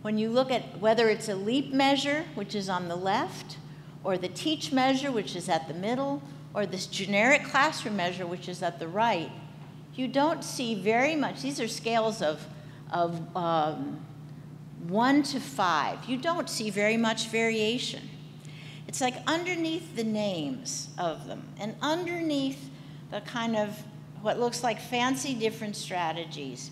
When you look at whether it's a LEAP measure, which is on the left, or the TEACH measure, which is at the middle, or this generic classroom measure, which is at the right, you don't see very much. These are scales of 1 to 5. You don't see very much variation. It's like underneath the names of them and underneath the kind of what looks like fancy different strategies.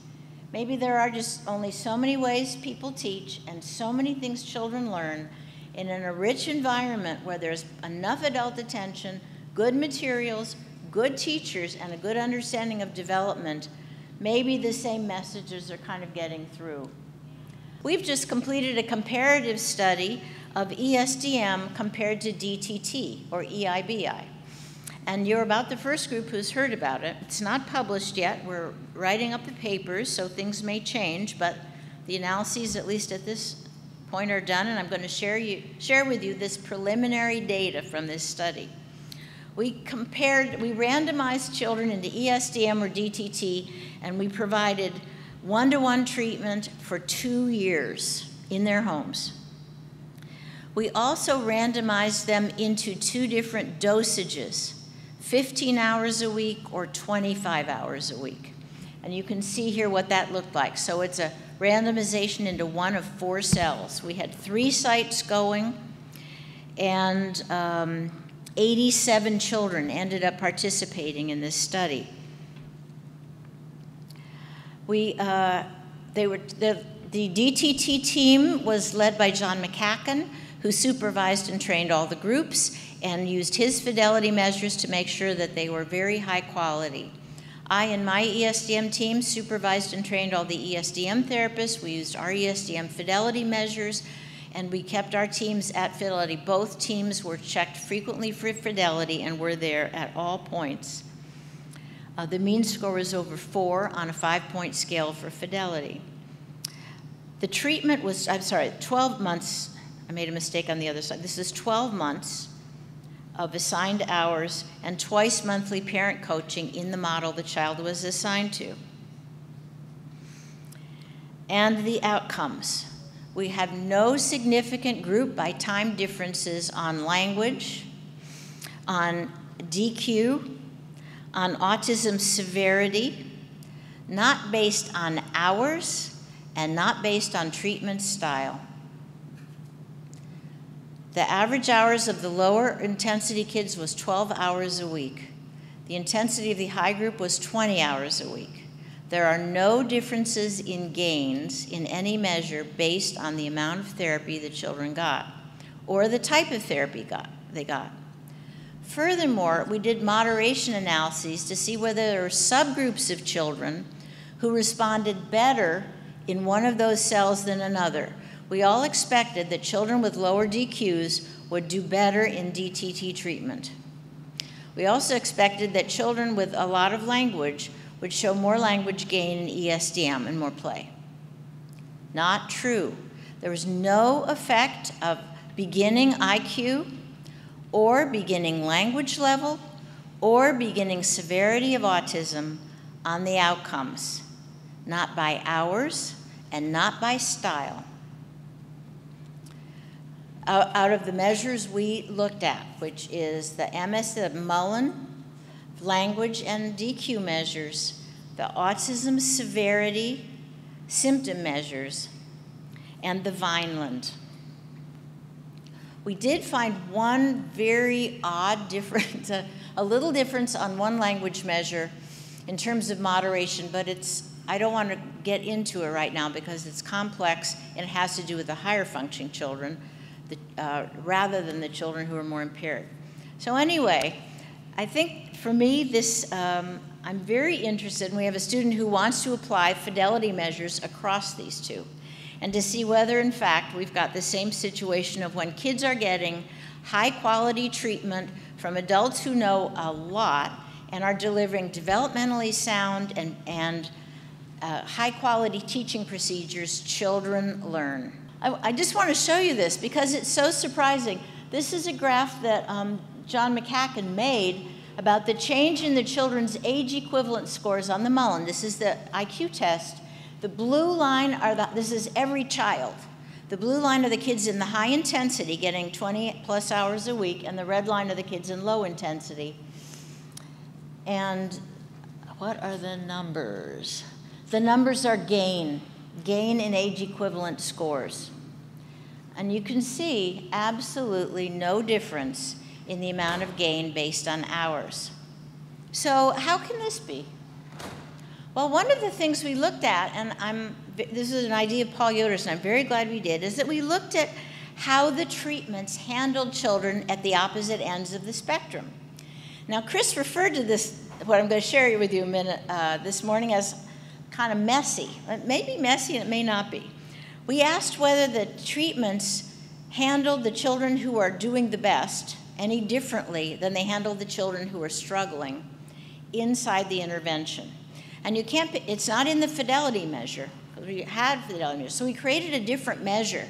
Maybe there are just only so many ways people teach and so many things children learn in a rich environment where there's enough adult attention, good materials, good teachers, and a good understanding of development. Maybe the same messages are kind of getting through. We've just completed a comparative study of ESDM compared to DTT, or EIBI. And you're about the first group who's heard about it. It's not published yet. We're writing up the papers, so things may change, but the analyses, at least at this point, are done, and I'm going to share with you this preliminary data from this study. We randomized children into ESDM or DTT, and we provided one-to-one treatment for 2 years in their homes. We also randomized them into 2 different dosages, 15 hours a week or 25 hours a week. And you can see here what that looked like. So it's a randomization into 1 of 4 cells. We had 3 sites going, and 87 children ended up participating in this study. The DTT team was led by John McCacken, who supervised and trained all the groups and used his fidelity measures to make sure that they were very high quality. I and my ESDM team supervised and trained all the ESDM therapists. We used our ESDM fidelity measures, and we kept our teams at fidelity. Both teams were checked frequently for fidelity and were there at all points. The mean score was over 4 on a 5-point scale for fidelity. The treatment was, 12 months. I made a mistake on the other side. This is 12 months of assigned hours and twice monthly parent coaching in the model the child was assigned to. And the outcomes. We have no significant group by time differences on language, on DQ, on autism severity, not based on hours, and not based on treatment style. The average hours of the lower intensity kids was 12 hours a week. The intensity of the high group was 20 hours a week. There are no differences in gains in any measure based on the amount of therapy the children got or the type of therapy they got. Furthermore, we did moderation analyses to see whether there were subgroups of children who responded better in one of those cells than another. We all expected that children with lower DQs would do better in DTT treatment. We also expected that children with a lot of language would show more language gain in ESDM and more play. Not true. There was no effect of beginning IQ or beginning language level or beginning severity of autism on the outcomes, not by hours and not by style. Out of the measures we looked at, which is the the Mullen language and DQ measures, the autism severity symptom measures, and the Vineland. We did find one very odd difference, a little difference on one language measure in terms of moderation, but I don't want to get into it right now because it's complex and it has to do with the higher functioning children rather than the children who are more impaired. So anyway, I think for me I'm very interested, and we have a student who wants to apply fidelity measures across these two and to see whether in fact we've got the same situation of when kids are getting high quality treatment from adults who know a lot and are delivering developmentally sound and high quality teaching procedures, children learn. I just want to show you this because it's so surprising. This is a graph that John McCacken made about the change in the children's age equivalent scores on the Mullen. This is the IQ test. The blue line this is every child. The blue line are the kids in the high intensity getting 20 plus hours a week, and the red line are the kids in low intensity. And what are the numbers? The numbers are gain in age equivalent scores. And you can see absolutely no difference in the amount of gain based on hours. So how can this be? Well, one of the things we looked at, and this is an idea of Paul Yoder's, and I'm very glad we did, is that we looked at how the treatments handled children at the opposite ends of the spectrum. Now, Chris referred to this, what I'm going to share with you a minute this morning, as kind of messy. It may be messy and it may not be. We asked whether the treatments handled the children who are doing the best any differently than they handled the children who are struggling inside the intervention. And you can't, it's not in the fidelity measure, because we had fidelity measure. So we created a different measure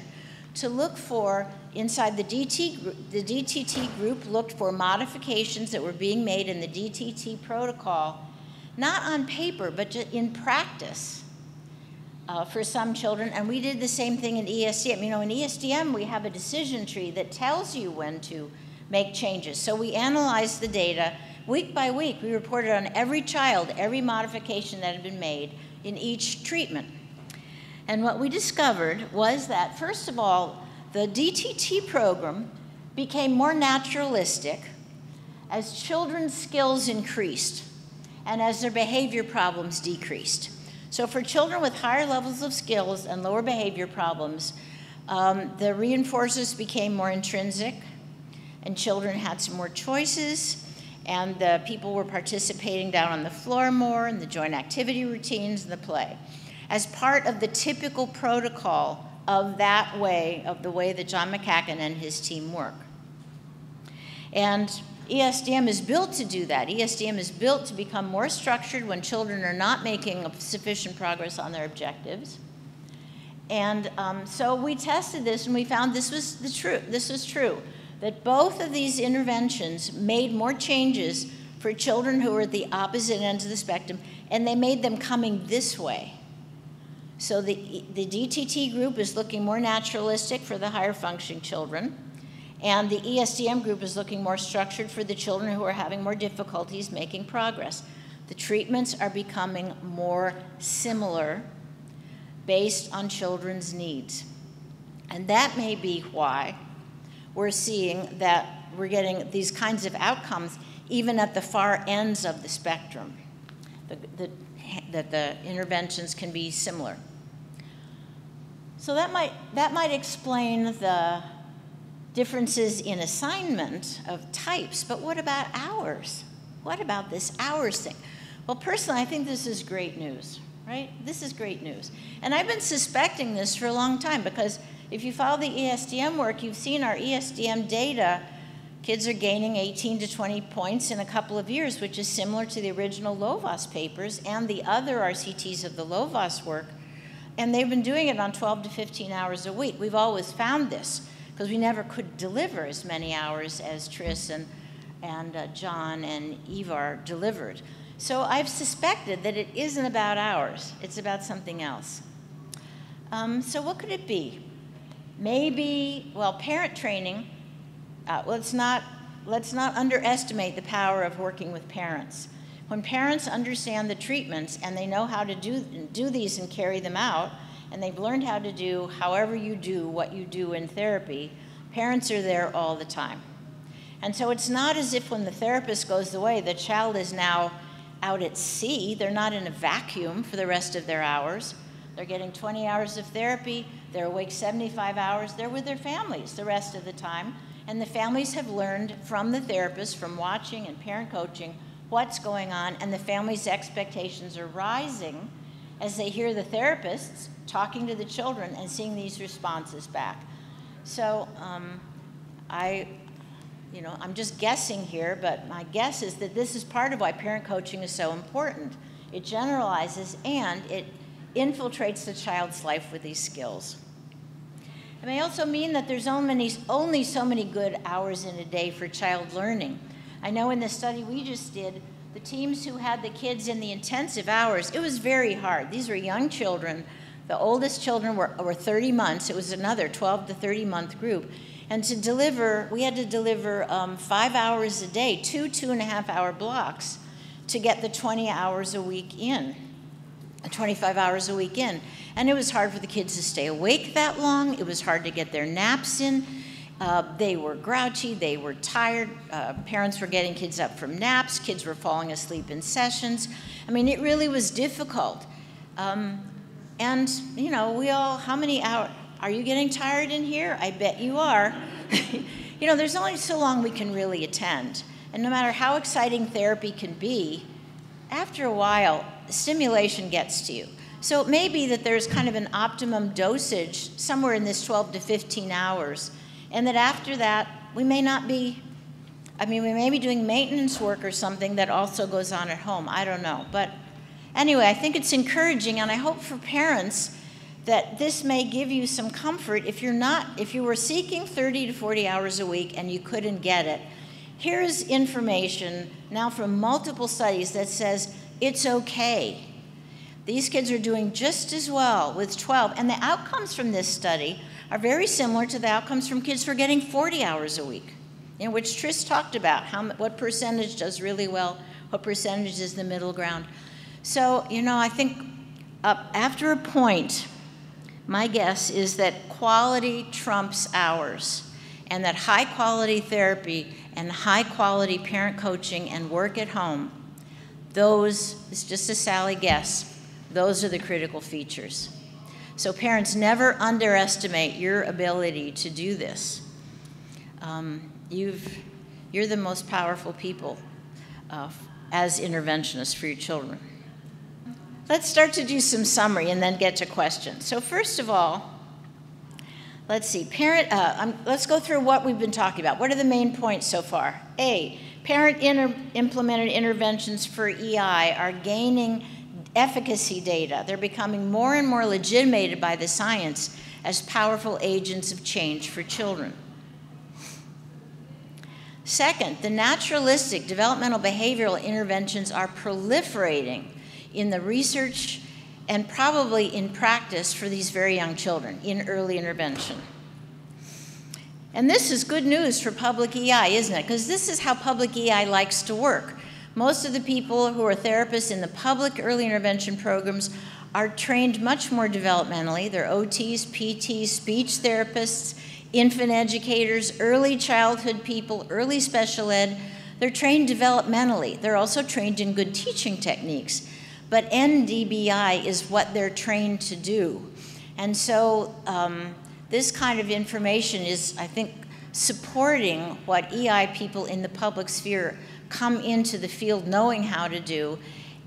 to look for inside the DTT group, looked for modifications that were being made in the DTT protocol, not on paper, but just in practice for some children. And we did the same thing in ESDM. You know, in ESDM, we have a decision tree that tells you when to make changes. So we analyzed the data week by week. We reported on every child, every modification that had been made in each treatment. And what we discovered was that, first of all, the DTT program became more naturalistic as children's skills increased and as their behavior problems decreased. So for children with higher levels of skills and lower behavior problems, the reinforcers became more intrinsic, and children had some more choices, and the people were participating down on the floor more in the joint activity routines and the play, as part of the typical protocol of that way, of the way that John McCacken and his team work. And ESDM is built to do that. ESDM is built to become more structured when children are not making sufficient progress on their objectives. And so we tested this and we found this was true, that both of these interventions made more changes for children who were at the opposite ends of the spectrum, and they made them coming this way. So the DTT group is looking more naturalistic for the higher functioning children, and the ESDM group is looking more structured for the children who are having more difficulties making progress. The treatments are becoming more similar based on children's needs. And that may be why we're seeing that we're getting these kinds of outcomes even at the far ends of the spectrum, that the interventions can be similar. So that might explain the differences in assignment of types, but what about hours? What about this hours thing? Well, personally, I think this is great news, right? This is great news. And I've been suspecting this for a long time, because if you follow the ESDM work, you've seen our ESDM data. Kids are gaining 18 to 20 points in a couple of years, which is similar to the original Lovaas papers and the other RCTs of the Lovaas work. And they've been doing it on 12 to 15 hours a week. We've always found this, because we never could deliver as many hours as Tris and John and Ivar delivered. So I've suspected that it isn't about hours, it's about something else. So what could it be? Maybe, well, parent training, let's not underestimate the power of working with parents. When parents understand the treatments and they know how to do these and carry them out, and they've learned how to do however you do what you do in therapy, parents are there all the time. And so it's not as if when the therapist goes away, the child is now out at sea. They're not in a vacuum for the rest of their hours. They're getting 20 hours of therapy, they're awake 75 hours, they're with their families the rest of the time. And the families have learned from the therapist, from watching and parent coaching, what's going on, and the family's expectations are rising as they hear the therapists talking to the children and seeing these responses back. So I'm just guessing here, but my guess is that this is part of why parent coaching is so important. It generalizes and it infiltrates the child's life with these skills. It may also mean that there's only so many good hours in a day for child learning. I know in the study we just did, the teams who had the kids in the intensive hours, it was very hard. These were young children. The oldest children were 30 months. It was another 12 to 30 month group. And to deliver, we had to deliver 5 hours a day, 2.5 hour blocks to get the 20 hours a week in, 25 hours a week in. And it was hard for the kids to stay awake that long. It was hard to get their naps in. They were grouchy, they were tired. Parents were getting kids up from naps. Kids were falling asleep in sessions. I mean, it really was difficult. And, you know, we all, how many hours? Are you getting tired in here? I bet you are. You know, there's only so long we can really attend. And no matter how exciting therapy can be, after a while, stimulation gets to you. So it may be that there's kind of an optimum dosage somewhere in this 12 to 15 hours, and that after that, we may not be, we may be doing maintenance work or something that also goes on at home. I don't know. But anyway, I think it's encouraging, and I hope for parents that this may give you some comfort if you were seeking 30 to 40 hours a week and you couldn't get it. Here's information now from multiple studies that says it's okay. These kids are doing just as well with 12, and the outcomes from this study are very similar to the outcomes from kids who are getting 40 hours a week, in which Tris talked about what percentage does really well, what percentage is the middle ground. So, you know, I think after a point, my guess is that quality trumps hours, and that high quality therapy and high quality parent coaching and work at home, those, it's just a Sally guess, those are the critical features. So parents, never underestimate your ability to do this. You're the most powerful people as interventionists for your children. Let's start to do some summary and then get to questions. So first of all, let's see, let's go through what we've been talking about. What are the main points so far? A, parent-implemented interventions for EI are gaining efficacy data. They're becoming more and more legitimated by the science as powerful agents of change for children. Second, the naturalistic developmental behavioral interventions are proliferating in the research and probably in practice for these very young children in early intervention. And this is good news for public EI, isn't it? Because this is how public EI likes to work. Most of the people who are therapists in the public early intervention programs are trained much more developmentally. They're OTs, PTs, speech therapists, infant educators, early childhood people, early special ed. They're trained developmentally. They're also trained in good teaching techniques. But NDBI is what they're trained to do. And so this kind of information is, I think, supporting what EI people in the public sphere come into the field knowing how to do,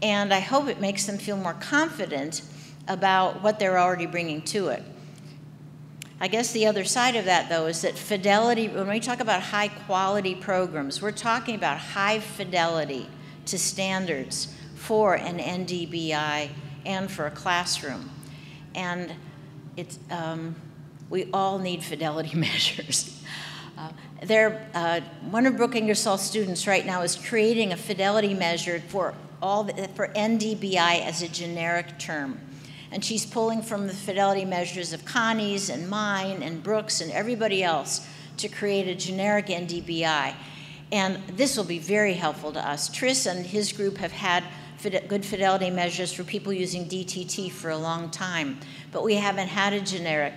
and I hope it makes them feel more confident about what they're already bringing to it. I guess the other side of that, though, is that fidelity, when we talk about high quality programs, we're talking about high fidelity to standards for an NDBI and for a classroom. And it's, we all need fidelity measures. One of Brooke Ingersoll's students right now is creating a fidelity measure for NDBI as a generic term. And she's pulling from the fidelity measures of Connie's and mine and Brooke's and everybody else to create a generic NDBI. And this will be very helpful to us. Tris and his group have had good fidelity measures for people using DTT for a long time, but we haven't had a generic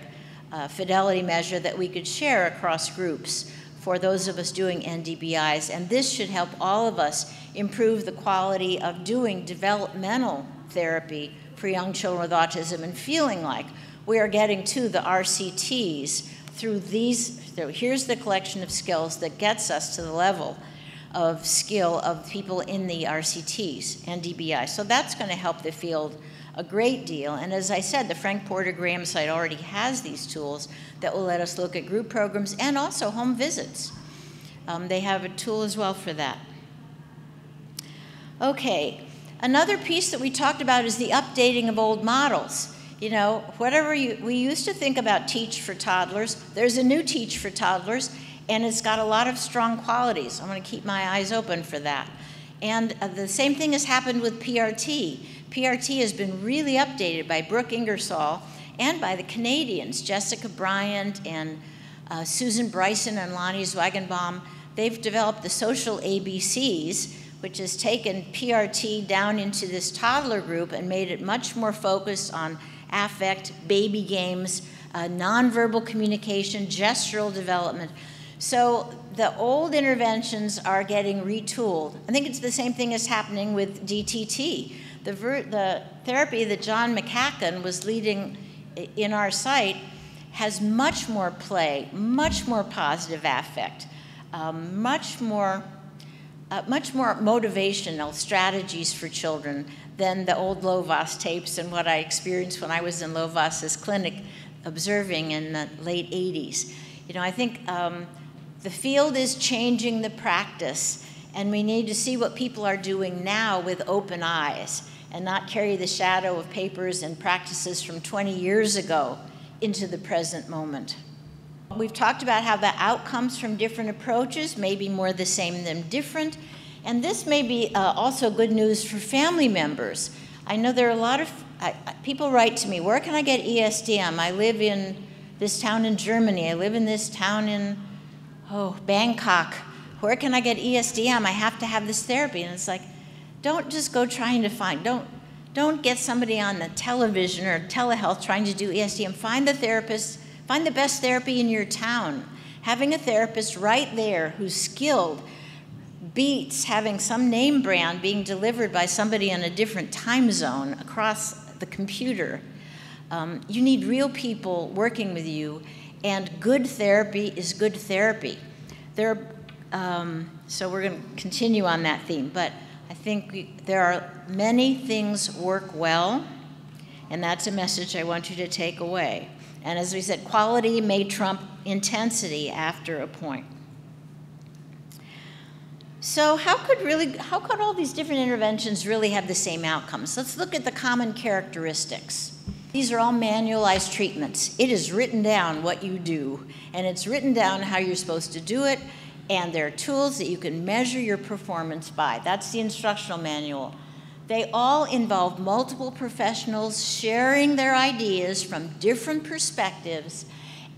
fidelity measure that we could share across groups for those of us doing NDBIs, and this should help all of us improve the quality of doing developmental therapy for young children with autism and feeling like we are getting to the RCTs through these. Here's the collection of skills that gets us to the level of skill of people in the RCTs, NDBI. So that's going to help the field a great deal. And as I said, the Frank Porter Graham site already has these tools that will let us look at group programs and also home visits. They have a tool as well for that. Okay, another piece that we talked about is the updating of old models. You know, we used to think about Teach for Toddlers. There's a new Teach for Toddlers, and it's got a lot of strong qualities. I'm going to keep my eyes open for that. And the same thing has happened with PRT. PRT has been really updated by Brooke Ingersoll and by the Canadians, Jessica Bryant and Susan Bryson and Lonnie Zwagenbaum. They've developed the social ABCs, which has taken PRT down into this toddler group and made it much more focused on affect, baby games, nonverbal communication, gestural development. So the old interventions are getting retooled. I think it's the same thing as happening with DTT. The therapy that John McCacken was leading in our site has much more play, much more positive affect, much more motivational strategies for children than the old Lovas tapes and what I experienced when I was in Lovas's clinic observing in the late 80s. You know, I think the field is changing the practice, and we need to see what people are doing now with open eyes and not carry the shadow of papers and practices from 20 years ago into the present moment. We've talked about how the outcomes from different approaches may be more the same than different, and this may be also good news for family members. I know there are a lot of people write to me, where can I get ESDM? I live in this town in Germany. I live in this town in Bangkok. Where can I get ESDM? I have to have this therapy. And it's like, don't just go trying to find, don't get somebody on the television or telehealth trying to do ESDM. Find the therapist, find the best therapy in your town. Having a therapist right there who's skilled beats having some name brand being delivered by somebody in a different time zone across the computer. You need real people working with you, and good therapy is good therapy. So we're going to continue on that theme, but I think there are many things work well, and that's a message I want you to take away. And as we said, quality may trump intensity after a point. So how could all these different interventions really have the same outcomes? Let's look at the common characteristics. These are all manualized treatments. It is written down what you do, and it's written down how you're supposed to do it, and there are tools that you can measure your performance by. That's the instructional manual. They all involve multiple professionals sharing their ideas from different perspectives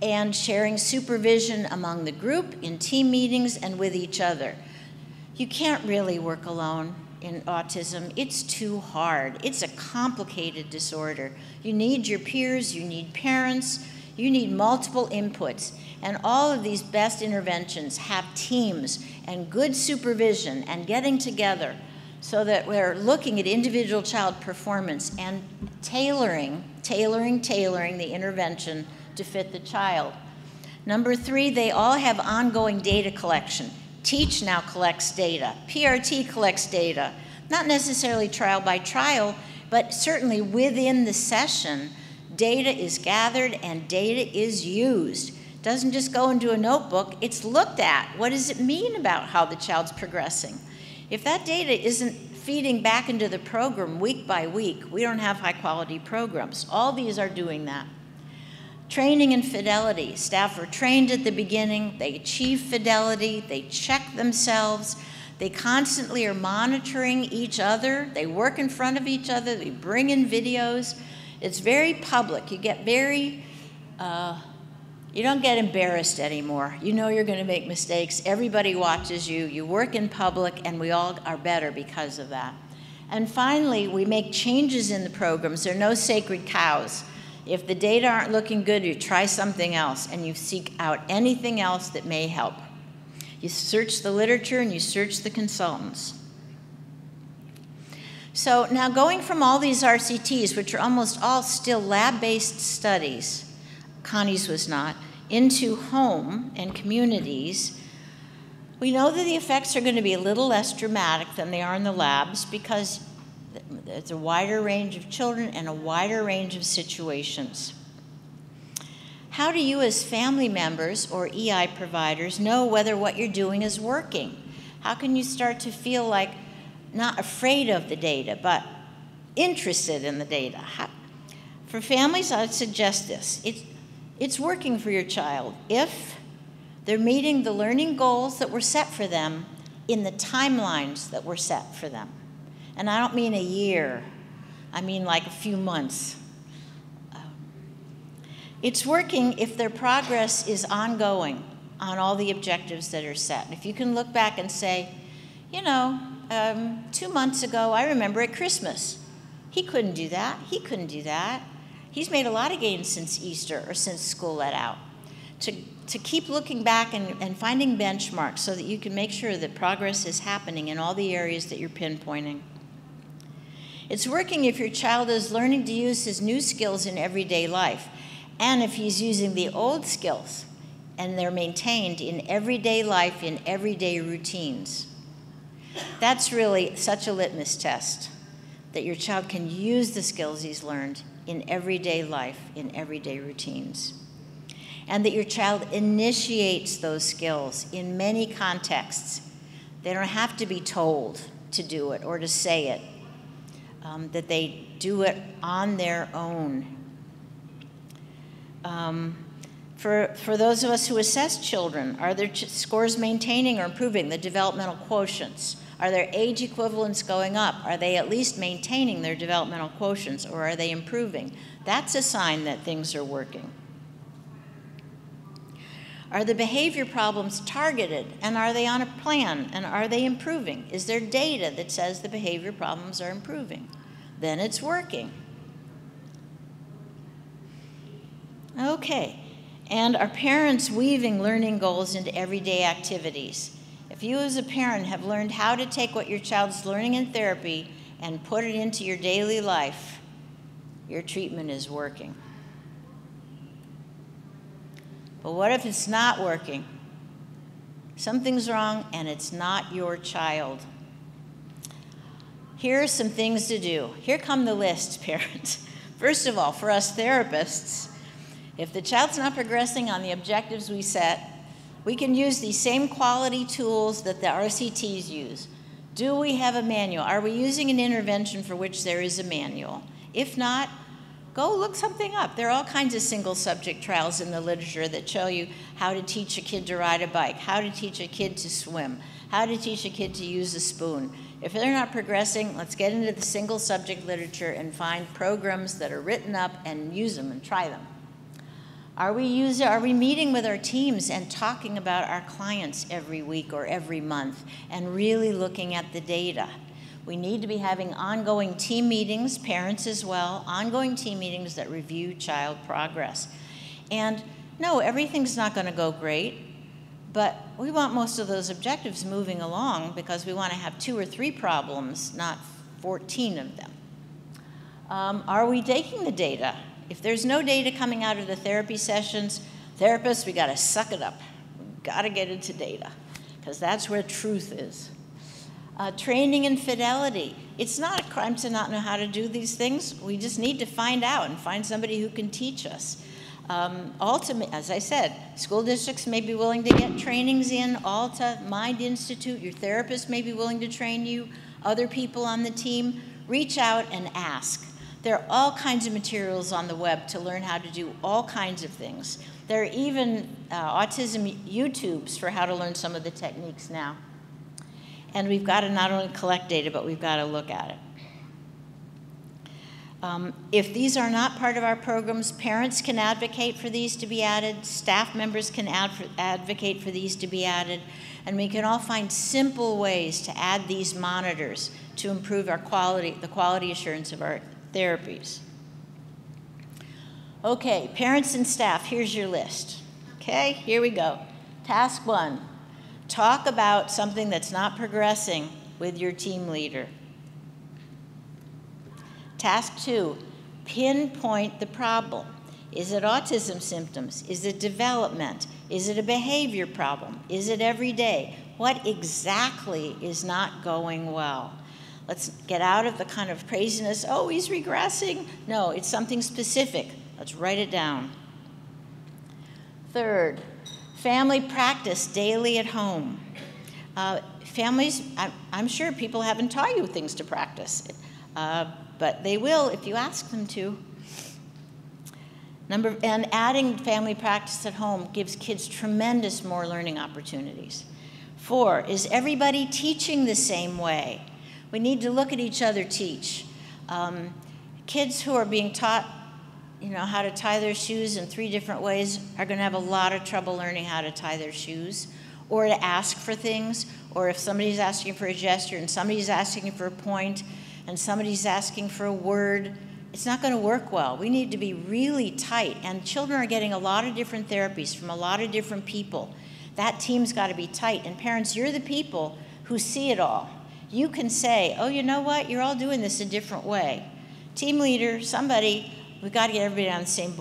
and sharing supervision among the group, in team meetings, and with each other. You can't really work alone in autism. It's too hard. It's a complicated disorder. You need your peers, you need parents, you need multiple inputs. And all of these best interventions have teams and good supervision and getting together so that we're looking at individual child performance and tailoring the intervention to fit the child. Number 3, they all have ongoing data collection. Teach now collects data. PRT collects data. Not necessarily trial by trial, but certainly within the session, data is gathered and data is used. It doesn't just go into a notebook, it's looked at. What does it mean about how the child's progressing? If that data isn't feeding back into the program week by week, we don't have high quality programs. All these are doing that. Training and fidelity. Staff are trained at the beginning, they achieve fidelity, they check themselves, they constantly are monitoring each other, they work in front of each other, they bring in videos. It's very public. You get very, you don't get embarrassed anymore. You know you're going to make mistakes. Everybody watches you. You work in public, and we all are better because of that. And finally, we make changes in the programs. There are no sacred cows. If the data aren't looking good, you try something else, and you seek out anything else that may help. You search the literature, and you search the consultants. So now going from all these RCTs, which are almost all still lab-based studies, Connie's was not, into home and communities, we know that the effects are going to be a little less dramatic than they are in the labs because it's a wider range of children and a wider range of situations. How do you as family members or EI providers know whether what you're doing is working? How can you start to feel like not afraid of the data, but interested in the data? For families, I'd suggest this. It's working for your child if they're meeting the learning goals that were set for them in the timelines that were set for them. And I don't mean a year. I mean like a few months. It's working if their progress is ongoing on all the objectives that are set. If you can look back and say, you know, 2 months ago, I remember at Christmas, he couldn't do that, he couldn't do that. He's made a lot of gains since Easter or since school let out. To keep looking back and finding benchmarks so that you can make sure that progress is happening in all the areas that you're pinpointing. It's working if your child is learning to use his new skills in everyday life, and if he's using the old skills and they're maintained in everyday life, in everyday routines. That's really such a litmus test, that your child can use the skills he's learned in everyday life, in everyday routines. And that your child initiates those skills in many contexts. They don't have to be told to do it or to say it, that they do it on their own. For those of us who assess children, are their scores maintaining or improving, the developmental quotients? Are their age equivalents going up? Are they at least maintaining their developmental quotients, or are they improving? That's a sign that things are working. Are the behavior problems targeted, and are they on a plan, and are they improving? Is there data that says the behavior problems are improving? Then it's working. Okay, and are parents weaving learning goals into everyday activities? If you as a parent have learned how to take what your child's learning in therapy and put it into your daily life, your treatment is working. But what if it's not working? Something's wrong and it's not your child. Here are some things to do. Here come the lists, parents. First of all, for us therapists, if the child's not progressing on the objectives we set, we can use these same quality tools that the RCTs use. Do we have a manual? Are we using an intervention for which there is a manual? If not, go look something up. There are all kinds of single subject trials in the literature that show you how to teach a kid to ride a bike, how to teach a kid to swim, how to teach a kid to use a spoon. If they're not progressing, let's get into the single subject literature and find programs that are written up and use them and try them. Are we meeting with our teams and talking about our clients every week or every month and really looking at the data? We need to be having ongoing team meetings, parents as well, ongoing team meetings that review child progress. And no, everything's not going to go great, but we want most of those objectives moving along because we want to have 2 or 3 problems, not 14 of them. Are we taking the data? If there's no data coming out of the therapy sessions, therapists, we got to suck it up. We've got to get into data because that's where truth is. Training and fidelity. It's not a crime to not know how to do these things. We just need to find out and find somebody who can teach us. Ultimately, as I said, school districts may be willing to get trainings in. Alta, Mind Institute, your therapist may be willing to train you. Other people on the team, reach out and ask. There are all kinds of materials on the web to learn how to do all kinds of things. There are even autism YouTubes for how to learn some of the techniques now. And we've got to not only collect data, but we've got to look at it. If these are not part of our programs, parents can advocate for these to be added, staff members can advocate for these to be added, and we can all find simple ways to add these monitors to improve our quality, the quality assurance of our therapies. Okay, parents and staff, here's your list. Okay, here we go. Task 1, talk about something that's not progressing with your team leader. Task 2, pinpoint the problem. Is it autism symptoms? Is it development? Is it a behavior problem? Is it every day? What exactly is not going well? Let's get out of the kind of craziness, oh, he's regressing. No, it's something specific. Let's write it down. Third, family practice daily at home. Families, I'm sure people haven't taught you things to practice, but they will if you ask them to. And adding family practice at home gives kids tremendous more learning opportunities. 4, is everybody teaching the same way? We need to look at each other teach. Kids who are being taught, how to tie their shoes in 3 different ways are going to have a lot of trouble learning how to tie their shoes, or to ask for things, or if somebody's asking for a gesture and somebody's asking for a point and somebody's asking for a word, it's not going to work well. We need to be really tight, and children are getting a lot of different therapies from a lot of different people. That team's got to be tight, and parents, you're the people who see it all. You can say, oh, you know what, you're all doing this a different way. Team leader, somebody, we've got to get everybody on the same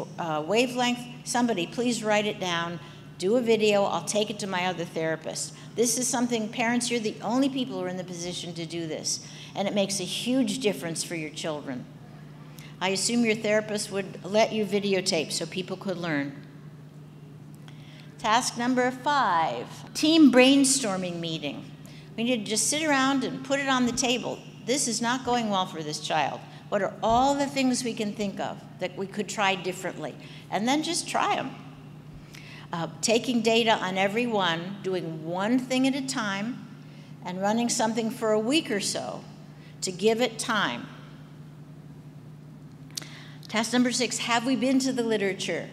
wavelength. Somebody, please write it down, do a video, I'll take it to my other therapist. This is something, parents, you're the only people who are in the position to do this, and it makes a huge difference for your children. I assume your therapist would let you videotape so people could learn. Task number 5, team brainstorming meeting. We need to just sit around and put it on the table. This is not going well for this child. What are all the things we can think of that we could try differently? And then just try them. Taking data on every one, doing one thing at a time, and running something for a week or so to give it time. Task number 6, have we been to the literature?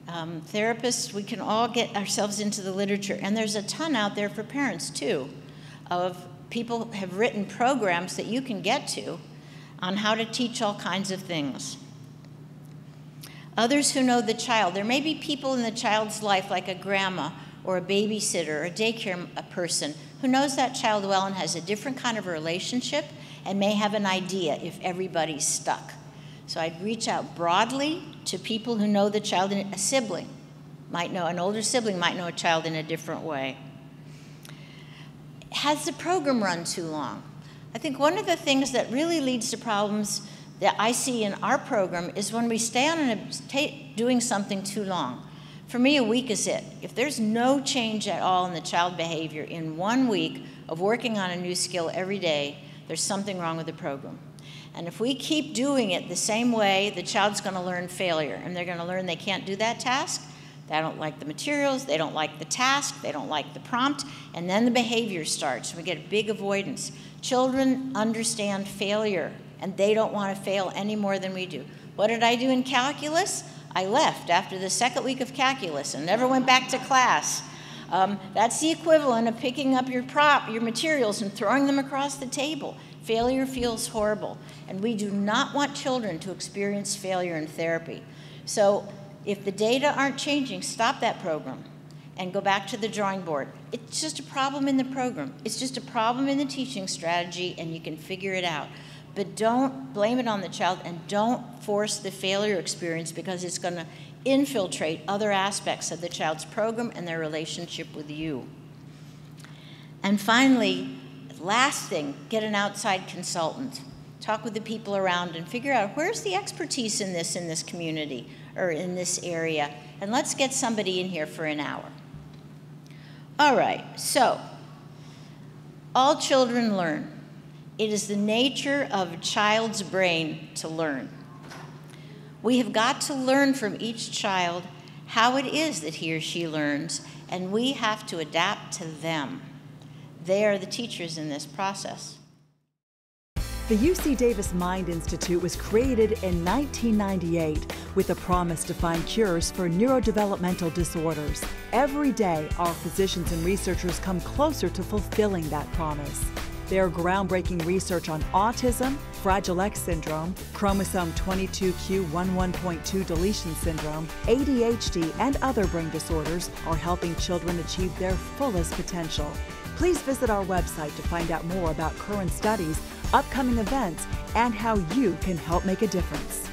Therapists, we can all get ourselves into the literature, and there's a ton out there for parents too, of people have written programs that you can get to on how to teach all kinds of things. Others who know the child. There may be people in the child's life, like a grandma or a babysitter or a daycare person, who knows that child well and has a different kind of relationship and may have an idea if everybody's stuck. So I'd reach out broadly to people who know the child. A sibling might know, an older sibling might know a child in a different way. Has the program run too long? I think one of the things that really leads to problems that I see in our program is when we stay on doing something too long. For me, a week is it. If there's no change at all in the child behavior in 1 week of working on a new skill every day, there's something wrong with the program. And if we keep doing it the same way, the child's going to learn failure, and they're going to learn they can't do that task. They don't like the materials, they don't like the task, they don't like the prompt, and then the behavior starts. We get a big avoidance. Children understand failure, and they don't want to fail any more than we do. What did I do in calculus? I left after the second week of calculus and never went back to class. That's the equivalent of picking up your materials and throwing them across the table. Failure feels horrible, and we do not want children to experience failure in therapy. So if the data aren't changing, stop that program and go back to the drawing board. It's just a problem in the program. It's just a problem in the teaching strategy, and you can figure it out. But don't blame it on the child, and don't force the failure experience, because it's going to infiltrate other aspects of the child's program and their relationship with you. And finally, last thing, get an outside consultant. Talk with the people around and figure out where's the expertise in this community or in this area, and let's get somebody in here for an hour. All right, so all children learn. It is the nature of a child's brain to learn. We have got to learn from each child how it is that he or she learns, and we have to adapt to them. They are the teachers in this process. The UC Davis Mind Institute was created in 1998 with a promise to find cures for neurodevelopmental disorders. Every day, our physicians and researchers come closer to fulfilling that promise. Their groundbreaking research on autism, Fragile X syndrome, chromosome 22q11.2 deletion syndrome, ADHD, and other brain disorders are helping children achieve their fullest potential. Please visit our website to find out more about current studies, upcoming events, and how you can help make a difference.